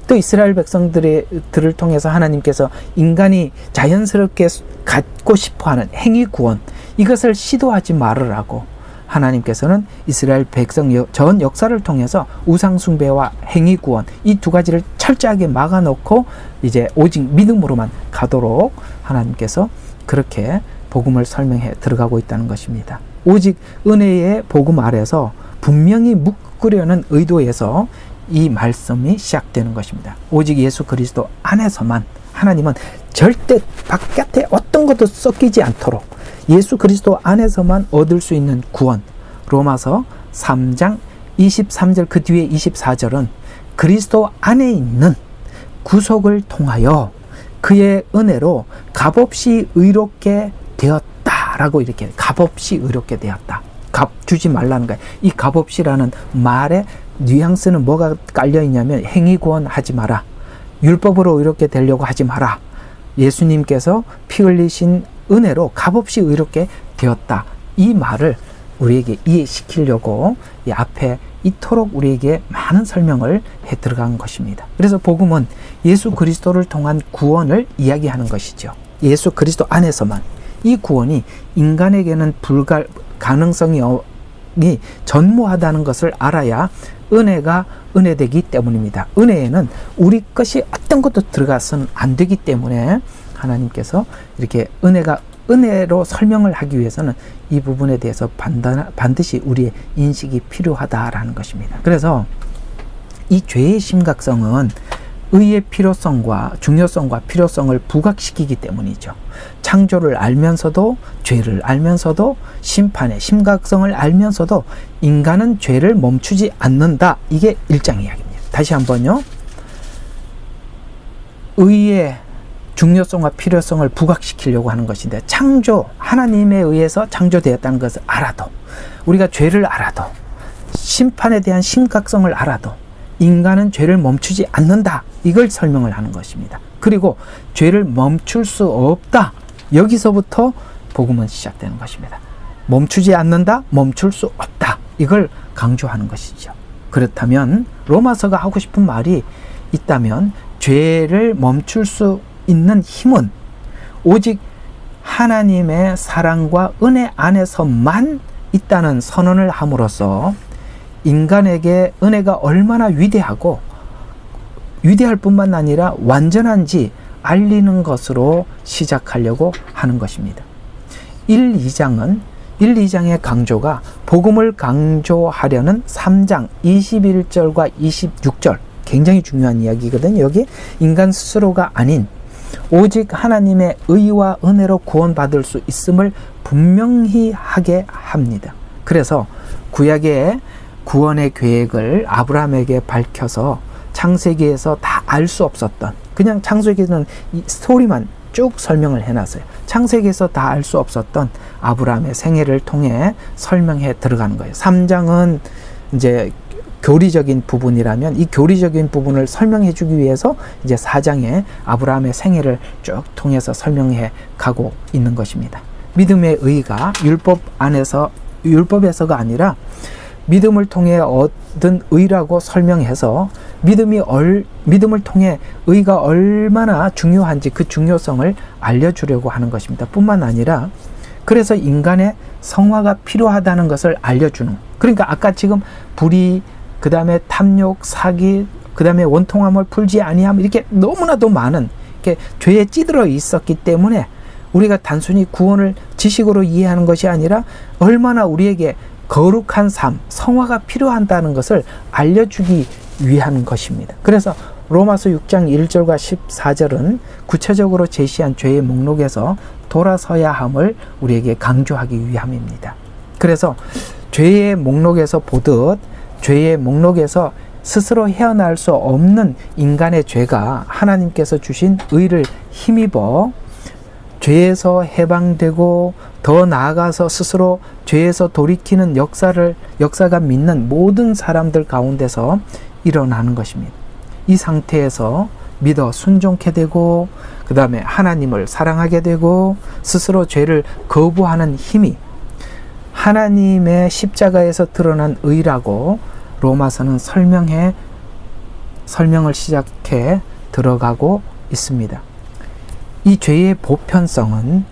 또 이스라엘 백성들을 통해서 하나님께서 인간이 자연스럽게 갖고 싶어하는 행위 구원, 이것을 시도하지 말으라고 하나님께서는 이스라엘 백성 전 역사를 통해서 우상 숭배와 행위 구원, 이 두 가지를 철저하게 막아놓고 이제 오직 믿음으로만 가도록 하나님께서 그렇게 복음을 설명해 들어가고 있다는 것입니다. 오직 은혜의 복음 아래서 분명히 묶으려는 의도에서 이 말씀이 시작되는 것입니다. 오직 예수 그리스도 안에서만, 하나님은 절대 바깥에 어떤 것도 섞이지 않도록 예수 그리스도 안에서만 얻을 수 있는 구원, 로마서 3장 23절 그 뒤에 24절은 그리스도 안에 있는 구속을 통하여 그의 은혜로 값없이 의롭게 되었다라고 이렇게 값없이 의롭게 되었다. 값 주지 말라는 거예요. 이 값없이라는 말의 뉘앙스는 뭐가 깔려 있냐면 행위 구원하지 마라. 율법으로 의롭게 되려고 하지 마라. 예수님께서 피 흘리신 은혜로 값없이 의롭게 되었다. 이 말을 우리에게 이해시키려고 이 앞에 이토록 우리에게 많은 설명을 해 들어간 것입니다. 그래서 복음은 예수 그리스도를 통한 구원을 이야기하는 것이죠. 예수 그리스도 안에서만 이 구원이 인간에게는 가능성이 전무하다는 것을 알아야 은혜가 은혜되기 때문입니다. 은혜에는 우리 것이 어떤 것도 들어가서는 안 되기 때문에 하나님께서 이렇게 은혜로 설명을 하기 위해서는 이 부분에 대해서 반드시 우리의 인식이 필요하다라는 것입니다. 그래서 이 죄의 심각성은 의의 필요성과 중요성과 필요성을 부각시키기 때문이죠. 창조를 알면서도 죄를 알면서도 심판의 심각성을 알면서도 인간은 죄를 멈추지 않는다. 이게 1장 이야기입니다. 다시 한번요. 의의 중요성과 필요성을 부각시키려고 하는 것인데 하나님에 의해서 창조되었다는 것을 알아도 우리가 죄를 알아도 심판에 대한 심각성을 알아도 인간은 죄를 멈추지 않는다. 이걸 설명을 하는 것입니다. 그리고 죄를 멈출 수 없다. 여기서부터 복음은 시작되는 것입니다. 멈추지 않는다. 멈출 수 없다. 이걸 강조하는 것이죠. 그렇다면 로마서가 하고 싶은 말이 있다면 죄를 멈출 수 있는 힘은 오직 하나님의 사랑과 은혜 안에서만 있다는 선언을 함으로써 인간에게 은혜가 얼마나 위대하고 위대할 뿐만 아니라 완전한지 알리는 것으로 시작하려고 하는 것입니다. 2장의 강조가 복음을 강조하려는 3장 21절과 26절 굉장히 중요한 이야기거든요. 여기 인간 스스로가 아닌 오직 하나님의 의와 은혜로 구원받을 수 있음을 분명히 하게 합니다. 그래서 구약의 구원의 계획을 아브라함에게 밝혀서 창세기에서 다 알 수 없었던 그냥 창세기에는 이 스토리만 쭉 설명을 해놨어요. 창세기에서 다 알 수 없었던 아브라함의 생애를 통해 설명해 들어가는 거예요. 3장은 이제 교리적인 부분이라면 이 교리적인 부분을 설명해 주기 위해서 이제 4장에 아브라함의 생애를 쭉 통해서 설명해 가고 있는 것입니다. 믿음의 의가 율법에서가 아니라 믿음을 통해 얻은 의라고 설명해서 믿음을 통해 의가 얼마나 중요한지 그 중요성을 알려주려고 하는 것입니다. 뿐만 아니라 그래서 인간의 성화가 필요하다는 것을 알려주는, 그러니까 아까 지금 불의, 그 다음에 탐욕, 사기, 그 다음에 원통함을 풀지 아니함, 이렇게 너무나도 많은 이렇게 죄에 찌들어 있었기 때문에 우리가 단순히 구원을 지식으로 이해하는 것이 아니라 얼마나 우리에게 거룩한 삶, 성화가 필요하다는 것을 알려주기 위한 것입니다. 그래서 로마서 6장 1절과 14절은 구체적으로 제시한 죄의 목록에서 돌아서야 함을 우리에게 강조하기 위함입니다. 그래서 죄의 목록에서 보듯 죄의 목록에서 스스로 헤어날 수 없는 인간의 죄가 하나님께서 주신 의를 힘입어 죄에서 해방되고 더 나아가서 스스로 죄에서 돌이키는 역사가 믿는 모든 사람들 가운데서 일어나는 것입니다. 이 상태에서 믿어 순종케 되고 그 다음에 하나님을 사랑하게 되고 스스로 죄를 거부하는 힘이 하나님의 십자가에서 드러난 의라고 로마서는 설명을 시작해 들어가고 있습니다. 이 죄의 보편성은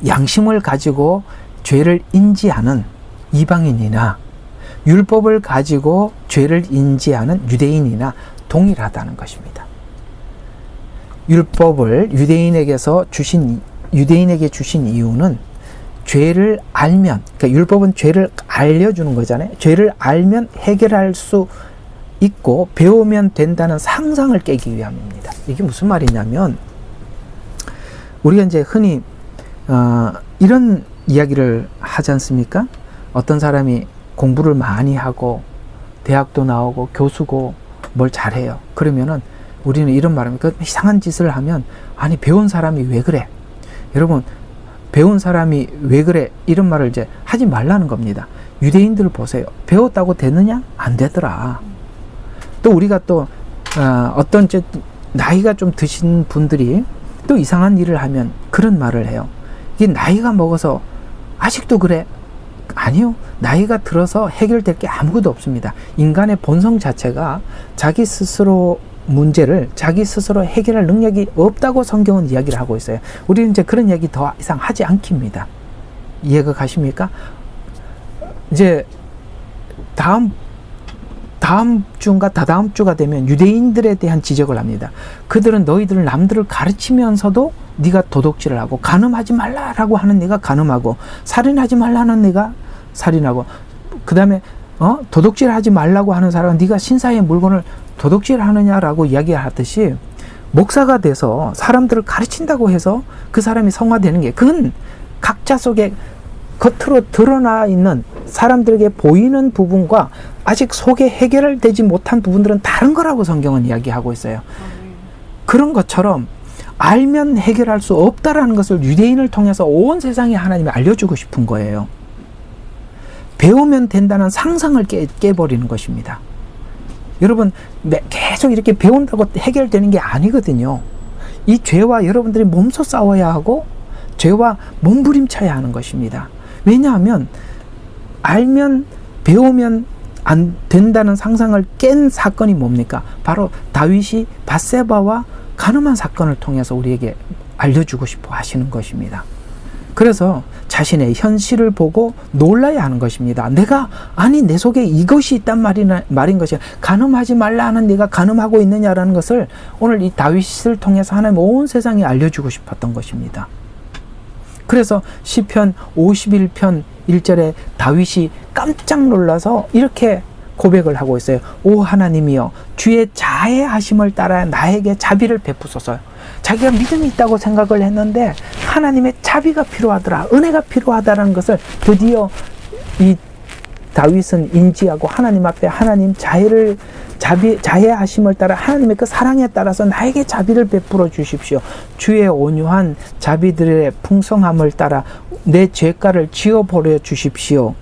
양심을 가지고 죄를 인지하는 이방인이나 율법을 가지고 죄를 인지하는 유대인이나 동일하다는 것입니다. 율법을 유대인에게 주신 이유는 죄를 알면, 그러니까 율법은 죄를 알려주는 거잖아요. 죄를 알면 해결할 수 있고 배우면 된다는 상상을 깨기 위함입니다. 이게 무슨 말이냐면 우리가 이제 흔히 이런 이야기를 하지 않습니까? 어떤 사람이 공부를 많이 하고 대학도 나오고 교수고 뭘 잘해요. 그러면은 우리는 이런 말합니다. 그 이상한 짓을 하면 아니 배운 사람이 왜 그래? 여러분 배운 사람이 왜 그래? 이런 말을 이제 하지 말라는 겁니다. 유대인들을 보세요. 배웠다고 되느냐? 안 되더라. 또 우리가 또 어떤 나이가 좀 드신 분들이 또 이상한 일을 하면 그런 말을 해요. 이게 나이가 먹어서 아직도 그래? 아니요. 나이가 들어서 해결될 게 아무것도 없습니다. 인간의 본성 자체가 자기 스스로 문제를 자기 스스로 해결할 능력이 없다고 성경은 이야기를 하고 있어요. 우리는 이제 그런 얘기 더 이상 하지 않깁니다. 이해가 가십니까? 이제 다음 주인가 다다음 주가 되면 유대인들에 대한 지적을 합니다. 그들은 너희들 남들을 가르치면서도 네가 도둑질을 하고 간음하지 말라라고 하는 네가 간음하고 살인하지 말라는 네가 살인하고 그 다음에 도둑질하지 말라고 하는 사람은 네가 신사의 물건을 도둑질하느냐라고 이야기하듯이 목사가 돼서 사람들을 가르친다고 해서 그 사람이 성화되는 게 그건 각자 속에 겉으로 드러나 있는 사람들에게 보이는 부분과 아직 속에 해결되지 못한 부분들은 다른 거라고 성경은 이야기하고 있어요. 그런 것처럼 알면 해결할 수 없다라는 것을 유대인을 통해서 온 세상에 하나님이 알려주고 싶은 거예요. 배우면 된다는 상상을 깨버리는 것입니다. 여러분 계속 이렇게 배운다고 해결되는 게 아니거든요. 이 죄와 여러분들이 몸소 싸워야 하고 죄와 몸부림쳐야 하는 것입니다. 왜냐하면 알면 배우면 안 된다는 상상을 깬 사건이 뭡니까? 바로 다윗이 밧세바와 간음한 사건을 통해서 우리에게 알려주고 싶어 하시는 것입니다. 그래서 자신의 현실을 보고 놀라야 하는 것입니다. 내 속에 이것이 있단 말인 것이야. 간음하지 말라 하는 네가 간음하고 있느냐라는 것을 오늘 이 다윗을 통해서 하나님 온 세상에 알려주고 싶었던 것입니다. 그래서 시편 51편 1절에 다윗이 깜짝 놀라서 이렇게 고백을 하고 있어요. 오 하나님이여 주의 자애하심을 따라 나에게 자비를 베푸소서. 자기가 믿음이 있다고 생각을 했는데 하나님의 자비가 필요하더라. 은혜가 필요하다라는 것을 드디어 이 다윗은 인지하고 하나님 앞에 하나님 자애하심을 따라 하나님의 그 사랑에 따라서 나에게 자비를 베풀어 주십시오. 주의 온유한 자비들의 풍성함을 따라 내 죄가를 지워버려 주십시오.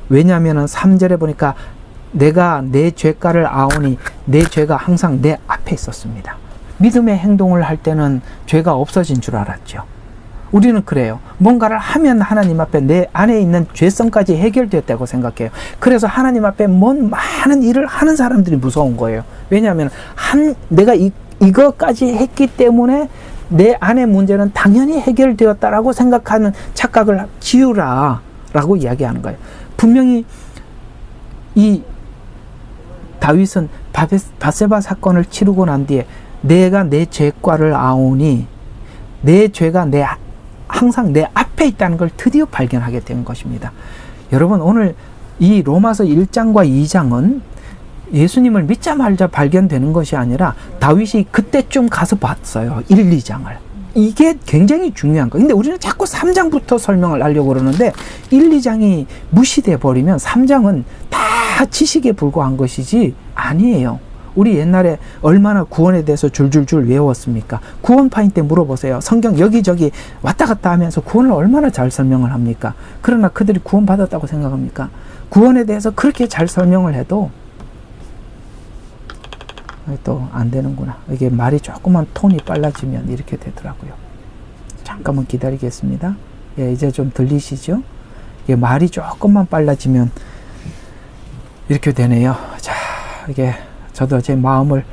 왜냐하면 3절에 보니까 내가 내 죄가를 아오니 내 죄가 항상 내 앞에 있었습니다. 믿음의 행동을 할 때는 죄가 없어진 줄 알았죠. 우리는 그래요. 뭔가를 하면 하나님 앞에 내 안에 있는 죄성까지 해결됐다고 생각해요. 그래서 하나님 앞에 많은 일을 하는 사람들이 무서운 거예요. 왜냐하면 내가 이거까지 했기 때문에 내 안의 문제는 당연히 해결되었다라고 생각하는 착각을 지우라 라고 이야기하는 거예요. 분명히 이 다윗은 밧세바 사건을 치르고 난 뒤에 내가 내 죄과를 아오니 내 죄가 항상 내 앞에 있다는 걸 드디어 발견하게 된 것입니다. 여러분 오늘 이 로마서 1장과 2장은 예수님을 믿자 말자 발견되는 것이 아니라 다윗이 그때쯤 가서 봤어요. 1, 2장을. 이게 굉장히 중요한 거예요. 근데 우리는 자꾸 3장부터 설명을 하려고 그러는데 1, 2장이 무시돼 버리면 3장은 다 지식에 불과한 것이지 아니에요. 우리 옛날에 얼마나 구원에 대해서 줄줄줄 외웠습니까? 구원파인 때 물어보세요. 성경 여기저기 왔다 갔다 하면서 구원을 얼마나 잘 설명을 합니까? 그러나 그들이 구원받았다고 생각합니까? 구원에 대해서 그렇게 잘 설명을 해도 또 안 되는구나. 이게 말이 조금만 톤이 빨라지면 이렇게 되더라고요. 잠깐만 기다리겠습니다. 예, 이제 좀 들리시죠? 이게 말이 조금만 빨라지면 이렇게 되네요. 자, 이게 저도 제 마음을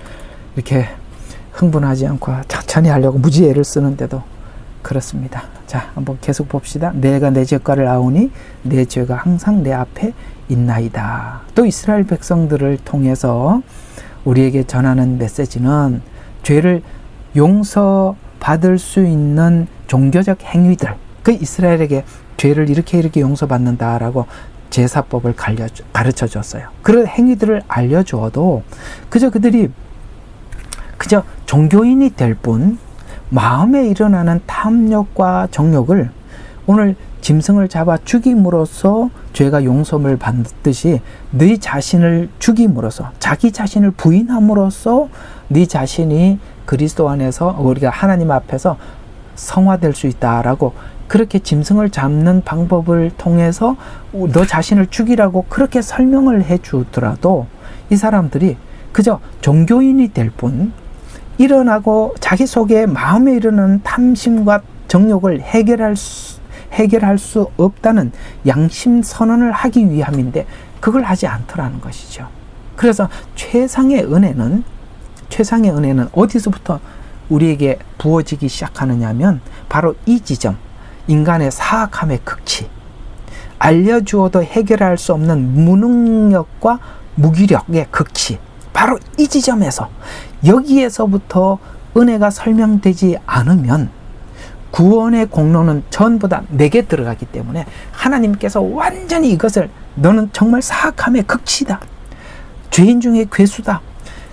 이렇게 흥분하지 않고 천천히 하려고 무지 애를 쓰는데도 그렇습니다. 자, 한번 계속 봅시다. 내가 내 죄가를 아오니 내 죄가 항상 내 앞에 있나이다. 또 이스라엘 백성들을 통해서 우리에게 전하는 메시지는 죄를 용서받을 수 있는 종교적 행위들, 그 이스라엘에게 죄를 이렇게 용서받는다라고 제사법을 가르쳐 줬어요. 그런 행위들을 알려주어도 그들이 종교인이 될 뿐 마음에 일어나는 탐욕과 정욕을 오늘 짐승을 잡아 죽임으로써 죄가 용서를 받듯이 네 자신을 죽임으로써, 자기 자신을 부인함으로써 네 자신이 그리스도 안에서 우리가 하나님 앞에서 성화될 수 있다라고, 그렇게 짐승을 잡는 방법을 통해서 너 자신을 죽이라고 그렇게 설명을 해 주더라도 이 사람들이 그저 종교인이 될 뿐, 일어나고 자기 속에 마음에 이르는 탐심과 정욕을 해결할 수 없다는 양심 선언을 하기 위함인데 그걸 하지 않더라는 것이죠. 그래서 최상의 은혜는 어디서부터 우리에게 부어지기 시작하느냐 하면 바로 이 지점, 인간의 사악함의 극치, 알려주어도 해결할 수 없는 무능력과 무기력의 극치, 바로 이 지점에서, 여기에서부터 은혜가 설명되지 않으면 구원의 공로는 전부 다 내게 들어가기 때문에 하나님께서 완전히 이것을, 너는 정말 사악함의 극치다, 죄인 중에 괴수다,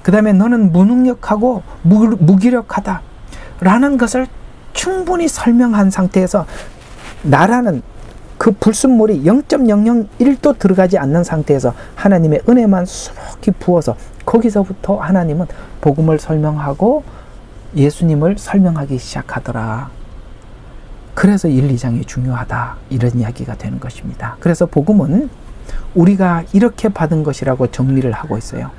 그 다음에 너는 무능력하고 무기력하다 라는 것을 충분히 설명한 상태에서 나라는 그 불순물이 0.001도 들어가지 않는 상태에서 하나님의 은혜만 수록히 부어서, 거기서부터 하나님은 복음을 설명하고 예수님을 설명하기 시작하더라. 그래서 1, 2장이 중요하다, 이런 이야기가 되는 것입니다. 그래서 복음은 우리가 이렇게 받은 것이라고 정리를 하고 있어요.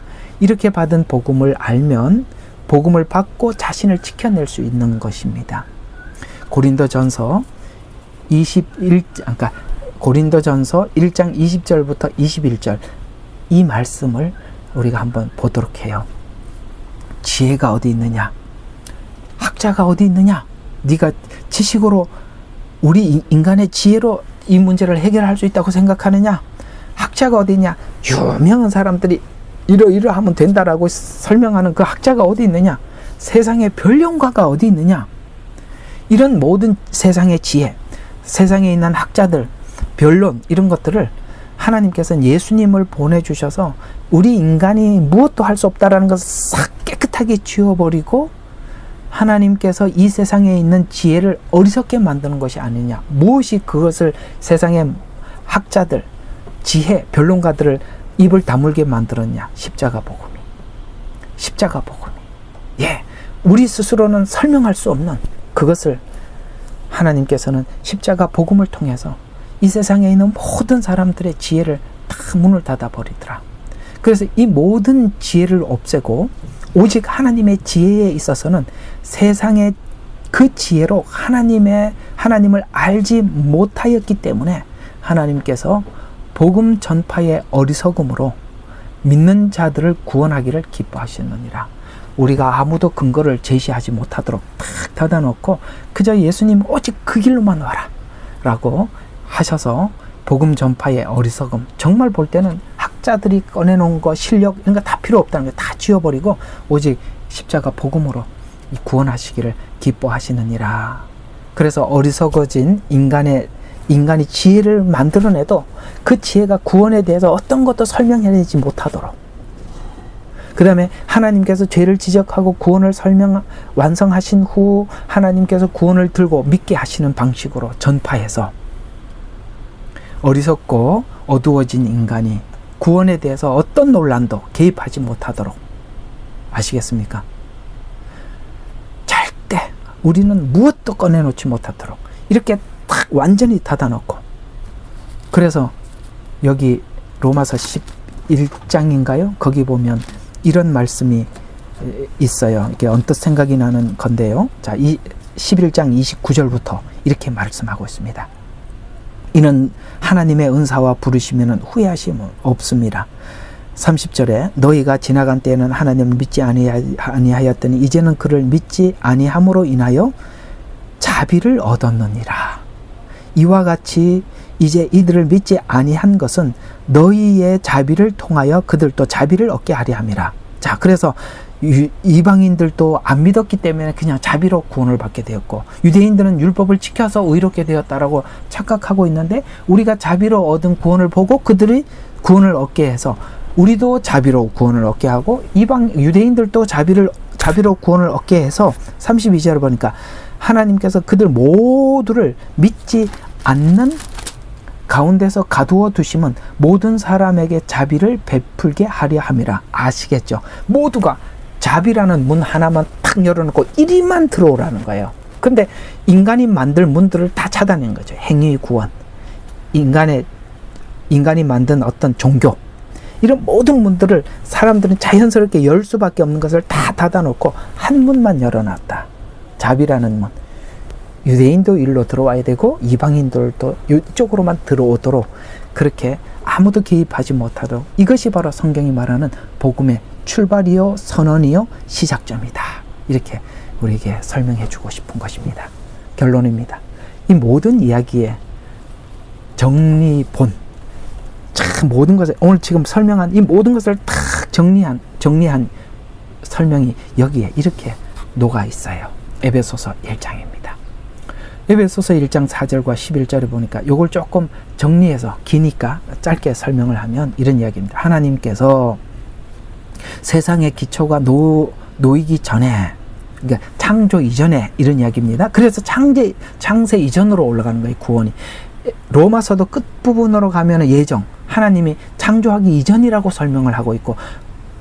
이렇게 받은 복음을 알면 복음을 받고 자신을 지켜낼 수 있는 것입니다. 고린도전서 1장 20절부터 21절 이 말씀을 우리가 한번 보도록 해요. 지혜가 어디 있느냐? 학자가 어디 있느냐? 네가 지식으로, 우리 인간의 지혜로 이 문제를 해결할 수 있다고 생각하느냐? 학자가 어디 있냐? 유명한 사람들이 이러하면 된다라고 설명하는 그 학자가 어디 있느냐? 세상의 변론가가 어디 있느냐? 이런 모든 세상의 지혜, 세상에 있는 학자들, 변론, 이런 것들을 하나님께서는 예수님을 보내주셔서 우리 인간이 무엇도 할 수 없다라는 것을 싹 깨끗하게 지워버리고 하나님께서 이 세상에 있는 지혜를 어리석게 만드는 것이 아니냐. 무엇이 그것을 세상의 학자들, 지혜, 변론가들을 입을 다물게 만들었냐? 십자가 복음이. 예, 우리 스스로는 설명할 수 없는 그것을 하나님께서는 십자가 복음을 통해서 이 세상에 있는 모든 사람들의 지혜를 다 문을 닫아버리더라. 그래서 이 모든 지혜를 없애고 오직 하나님의 지혜에 있어서는 세상의 그 지혜로 하나님을 알지 못하였기 때문에 하나님께서 복음 전파의 어리석음으로 믿는 자들을 구원하기를 기뻐하시느니라. 우리가 아무도 근거를 제시하지 못하도록 탁 닫아놓고 그저 예수님 오직 그 길로만 와라 라고 하셔서 복음 전파의 어리석음, 정말 볼 때는 학자들이 꺼내놓은 거, 실력 이런 거 다 필요 없다는 거 다 지워버리고 오직 십자가 복음으로 구원하시기를 기뻐하시느니라. 그래서 어리석어진 인간이 지혜를 만들어내도 그 지혜가 구원에 대해서 어떤 것도 설명해내지 못하도록, 그 다음에 하나님께서 죄를 지적하고 구원을 완성하신 후 하나님께서 구원을 들고 믿게 하시는 방식으로 전파해서 어리석고 어두워진 인간이 구원에 대해서 어떤 논란도 개입하지 못하도록, 아시겠습니까? 절대 우리는 무엇도 꺼내놓지 못하도록 이렇게 딱 완전히 닫아놓고, 그래서 여기 로마서 11장인가요? 거기 보면 이런 말씀이 있어요. 이게 언뜻 생각이 나는 건데요. 자, 11장 29절부터 이렇게 말씀하고 있습니다. 이는 하나님의 은사와 부르시면 후회하심은 없습니다. 30절에 너희가 지나간 때에는 하나님을 믿지 아니하였더니 이제는 그를 믿지 아니함으로 인하여 자비를 얻었느니라. 이와 같이 이제 이들을 믿지 아니한 것은 너희의 자비를 통하여 그들도 자비를 얻게 하려 함이라. 자, 그래서 이방인들도 안 믿었기 때문에 그냥 자비로 구원을 받게 되었고, 유대인들은 율법을 지켜서 의롭게 되었다라고 착각하고 있는데, 우리가 자비로 얻은 구원을 보고 그들이 구원을 얻게 해서 우리도 자비로 구원을 얻게 하고 유대인들도 자비로 구원을 얻게 해서 32절을 보니까 하나님께서 그들 모두를 믿지 않는 가운데서 가두어 두심은 모든 사람에게 자비를 베풀게 하려 함이라. 아시겠죠? 모두가 자비라는 문 하나만 탁 열어놓고 이리만 들어오라는 거예요. 근데 인간이 만들 문들을 다 차단한 거죠. 행위 구원, 인간이 만든 어떤 종교, 이런 모든 문들을 사람들은 자연스럽게 열 수밖에 없는 것을 다 닫아놓고 한 문만 열어놨다. 자비라는 문. 유대인도 일로 들어와야 되고 이방인들도 이쪽으로만 들어오도록, 그렇게 아무도 개입하지 못하도록. 이것이 바로 성경이 말하는 복음의 출발이요 선언이요 시작점이다. 이렇게 우리에게 설명해 주고 싶은 것입니다. 결론입니다. 이 모든 이야기의 정리본, 참 모든 것을, 오늘 지금 설명한 이 모든 것을 탁 정리한 설명이 여기에 이렇게 녹아 있어요. 에베소서 1장입니다. 에베소서 1장 4절과 11절에 보니까 이걸 조금 정리해서, 기니까 짧게 설명을 하면 이런 이야기입니다. 하나님께서 세상의 기초가 놓이기 전에, 그러니까 창조 이전에, 이런 이야기입니다. 그래서 창세 이전으로 올라가는 거예요, 구원이. 로마서도 끝부분으로 가면 예정, 하나님이 창조하기 이전이라고 설명을 하고 있고,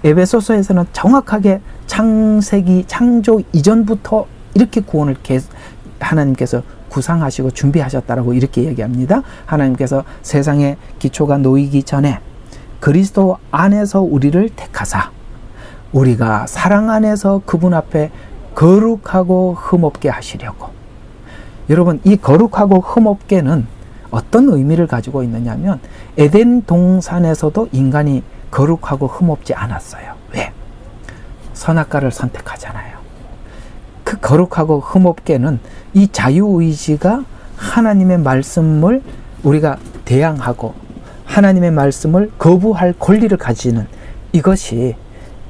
에베소서에서는 정확하게 창조 이전부터 이렇게 구원을 하나님께서 구상하시고 준비하셨다라고 이렇게 얘기합니다. 하나님께서 세상의 기초가 놓이기 전에 그리스도 안에서 우리를 택하사 우리가 사랑 안에서 그분 앞에 거룩하고 흠없게 하시려고. 여러분, 이 거룩하고 흠없게는 어떤 의미를 가지고 있느냐면, 에덴 동산에서도 인간이 거룩하고 흠없지 않았어요. 왜? 선악과를 선택하잖아요. 그 거룩하고 흠없게는 이 자유의지가 하나님의 말씀을 우리가 대항하고 하나님의 말씀을 거부할 권리를 가지는, 이것이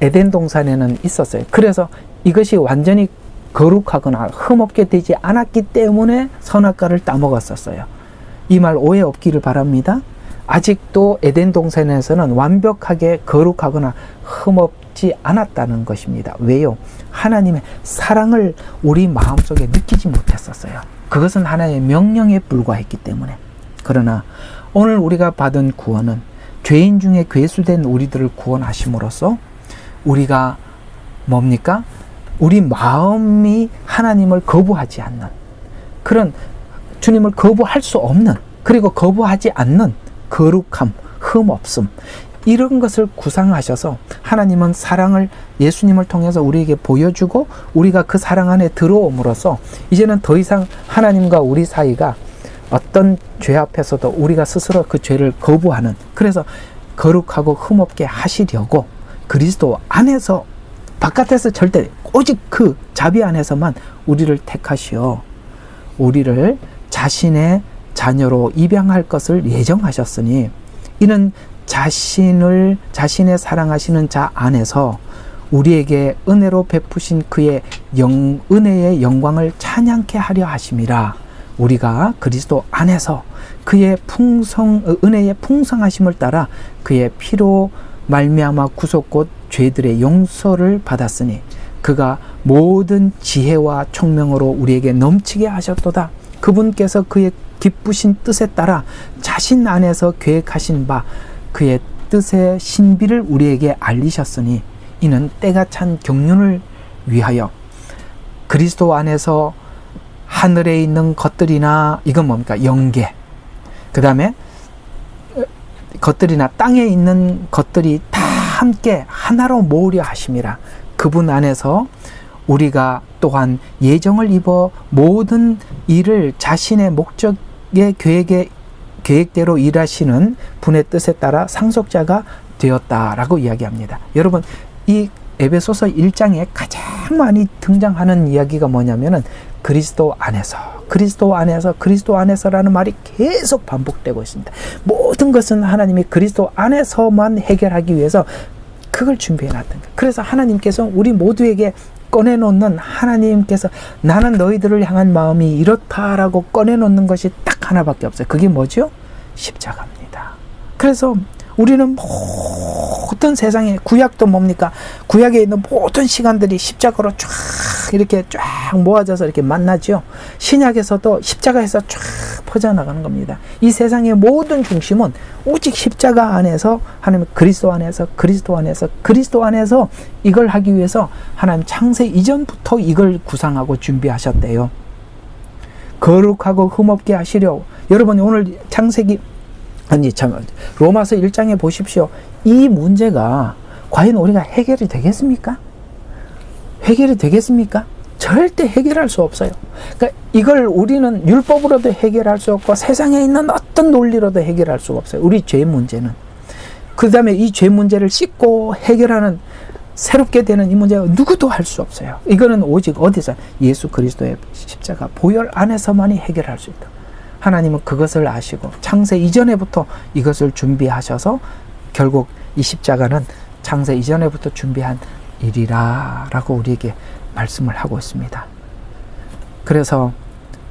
에덴 동산에는 있었어요. 그래서 이것이 완전히 거룩하거나 흠없게 되지 않았기 때문에 선악과를 따먹었었어요. 이 말 오해 없기를 바랍니다. 아직도 에덴 동산에서는 완벽하게 거룩하거나 흠없지 않았다는 것입니다. 왜요? 하나님의 사랑을 우리 마음속에 느끼지 못했었어요. 그것은 하나의 명령에 불과했기 때문에. 그러나 오늘 우리가 받은 구원은 죄인 중에 괴수된 우리들을 구원하심으로써 우리가 뭡니까? 우리 마음이 하나님을 거부하지 않는, 그런 주님을 거부할 수 없는, 그리고 거부하지 않는 거룩함, 흠없음, 이런 것을 구상하셔서 하나님은 사랑을 예수님을 통해서 우리에게 보여주고 우리가 그 사랑 안에 들어옴으로써 이제는 더 이상 하나님과 우리 사이가 어떤 죄 앞에서도 우리가 스스로 그 죄를 거부하는, 그래서 거룩하고 흠없게 하시려고 그리스도 안에서, 바깥에서 절대, 오직 그 자비 안에서만 우리를 택하시어 우리를 자신의 자녀로 입양할 것을 예정하셨으니, 이는 자신의 사랑하시는 자 안에서 우리에게 은혜로 베푸신 그의 은혜의 영광을 찬양케 하려 하심이라. 우리가 그리스도 안에서 그의 은혜의 풍성하심을 따라 그의 피로 말미암아 구속 곧 죄들의 용서를 받았으니 그가 모든 지혜와 총명으로 우리에게 넘치게 하셨도다. 그분께서 그의 기쁘신 뜻에 따라 자신 안에서 계획하신 바 그의 뜻의 신비를 우리에게 알리셨으니 이는 때가 찬 경륜을 위하여 그리스도 안에서 하늘에 있는 것들이나, 이건 뭡니까? 영계. 그 다음에 것들이나 땅에 있는 것들이 다 함께 하나로 모으려 하심이라. 그분 안에서 우리가 또한 예정을 입어 모든 일을 자신의 목적의 계획대로 일하시는 분의 뜻에 따라 상속자가 되었다라고 이야기합니다. 여러분, 이 에베소서 1장에 가장 많이 등장하는 이야기가 뭐냐면은 그리스도 안에서라는 말이 계속 반복되고 있습니다. 모든 것은 하나님이 그리스도 안에서만 해결하기 위해서 그걸 준비해 놨던 거예요. 그래서 하나님께서 우리 모두에게 꺼내놓는, 하나님께서 나는 너희들을 향한 마음이 이렇다라고 꺼내놓는 것이 딱 하나밖에 없어요. 그게 뭐죠? 십자가입니다. 그래서 우리는 모든 세상에, 구약도 뭡니까? 구약에 있는 모든 시간들이 십자가로 쫙 이렇게 쫙 모아져서 이렇게 만나죠. 신약에서도 십자가에서 쫙 퍼져나가는 겁니다. 이 세상의 모든 중심은 오직 십자가 안에서, 하나님 그리스도 안에서, 그리스도 안에서, 그리스도 안에서 이걸 하기 위해서 하나님 창세 이전부터 이걸 구상하고 준비하셨대요. 거룩하고 흠없게 하시려. 여러분 오늘 로마서 1장에 보십시오. 이 문제가 과연 우리가 해결이 되겠습니까? 해결이 되겠습니까? 절대 해결할 수 없어요. 그러니까 이걸 우리는 율법으로도 해결할 수 없고 세상에 있는 어떤 논리로도 해결할 수가 없어요. 우리 죄 문제는. 그 다음에 이 죄 문제를 씻고 해결하는, 새롭게 되는 이 문제가 누구도 할 수 없어요. 이거는 오직 어디서? 예수 그리스도의 십자가 보혈 안에서만이 해결할 수 있다. 하나님은 그것을 아시고 창세 이전에부터 이것을 준비하셔서 결국 이 십자가는 창세 이전에부터 준비한 일이라 라고 우리에게 말씀을 하고 있습니다. 그래서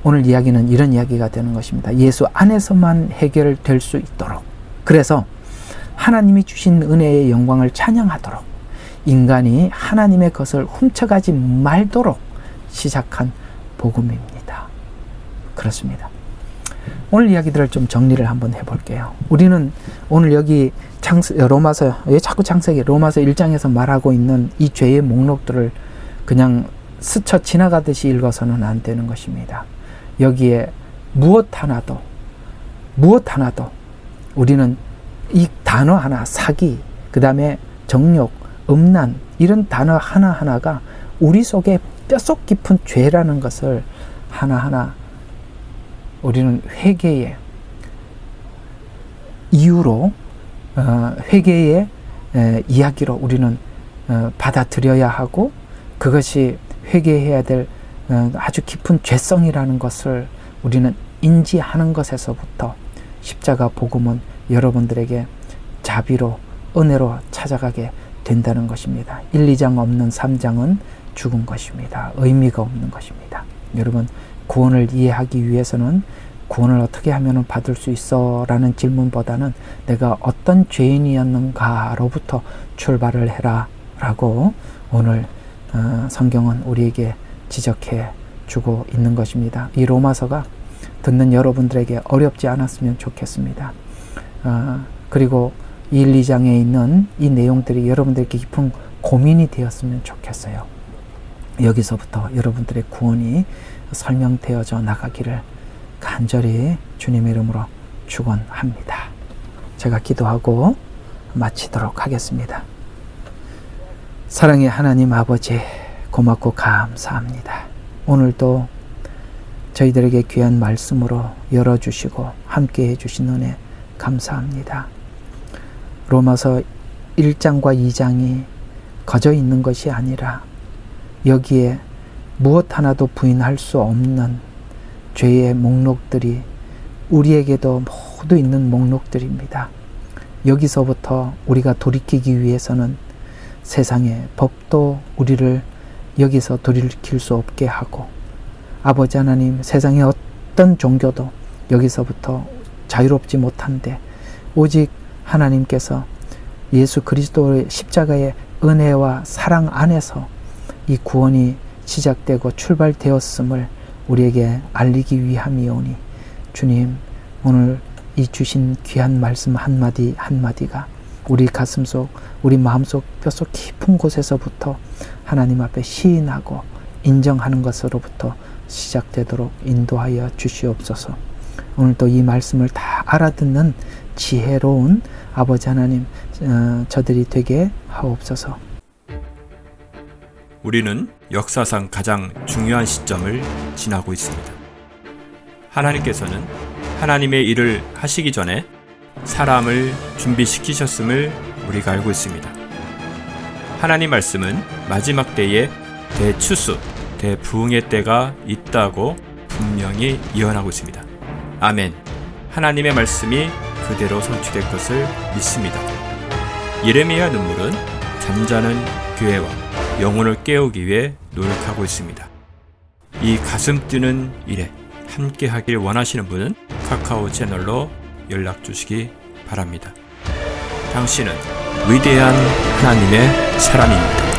오늘 이야기는 이런 이야기가 되는 것입니다. 예수 안에서만 해결될 수 있도록, 그래서 하나님이 주신 은혜의 영광을 찬양하도록, 인간이 하나님의 것을 훔쳐가지 말도록 시작한 복음입니다. 그렇습니다. 오늘 이야기들을 좀 정리를 한번 해볼게요. 우리는 오늘 여기 로마서, 왜 자꾸 창세기, 로마서 1장에서 말하고 있는 이 죄의 목록들을 그냥 스쳐 지나가듯이 읽어서는 안 되는 것입니다. 여기에 무엇 하나도 우리는 이 단어 하나, 사기, 그 다음에 정욕, 음란, 이런 단어 하나하나가 우리 속에 뼛속 깊은 죄라는 것을 하나하나 우리는 회개의 이유로, 회개의 이야기로 우리는 받아들여야 하고, 그것이 회개해야 될 아주 깊은 죄성이라는 것을 우리는 인지하는 것에서부터 십자가 복음은 여러분들에게 자비로, 은혜로 찾아가게 된다는 것입니다. 1, 2장 없는 3장은 죽은 것입니다. 의미가 없는 것입니다. 여러분, 구원을 이해하기 위해서는 구원을 어떻게 하면 받을 수 있어? 라는 질문보다는 내가 어떤 죄인이었는가로부터 출발을 해라 라고 오늘 성경은 우리에게 지적해 주고 있는 것입니다. 이 로마서가 듣는 여러분들에게 어렵지 않았으면 좋겠습니다. 그리고 1, 2장에 있는 이 내용들이 여러분들에게 깊은 고민이 되었으면 좋겠어요. 여기서부터 여러분들의 구원이 설명되어져 나가기를 간절히 주님의 이름으로 축원합니다. 제가 기도하고 마치도록 하겠습니다. 사랑의 하나님 아버지, 고맙고 감사합니다. 오늘도 저희들에게 귀한 말씀으로 열어주시고 함께 해주신 은혜 감사합니다. 로마서 1장과 2장이 거저 있는 것이 아니라 여기에 무엇 하나도 부인할 수 없는 죄의 목록들이 우리에게도 모두 있는 목록들입니다. 여기서부터 우리가 돌이키기 위해서는 세상의 법도 우리를 여기서 돌이킬 수 없게 하고, 아버지 하나님, 세상의 어떤 종교도 여기서부터 자유롭지 못한데 오직 하나님께서 예수 그리스도의 십자가의 은혜와 사랑 안에서 이 구원이 시작되고 출발되었음을 우리에게 알리기 위함이오니, 주님, 오늘 이 주신 귀한 말씀 한마디 한마디가 우리 가슴속, 우리 마음속 뼛속 깊은 곳에서부터 하나님 앞에 시인하고 인정하는 것으로부터 시작되도록 인도하여 주시옵소서. 오늘도 이 말씀을 다 알아듣는 지혜로운 아버지 하나님, 저들이 되게 하옵소서. 우리는 역사상 가장 중요한 시점을 지나고 있습니다. 하나님께서는 하나님의 일을 하시기 전에 사람을 준비시키셨음을 우리가 알고 있습니다. 하나님 말씀은 마지막 때에 대추수, 대부흥의 때가 있다고 분명히 예언하고 있습니다. 아멘. 하나님의 말씀이 그대로 성취될 것을 믿습니다. 예레미야 눈물은 잠자는 교회와 영혼을 깨우기 위해 노력하고 있습니다. 이 가슴 뛰는 일에 함께 하길 원하시는 분은 카카오 채널로 연락 주시기 바랍니다. 당신은 위대한 하나님의 사람입니다.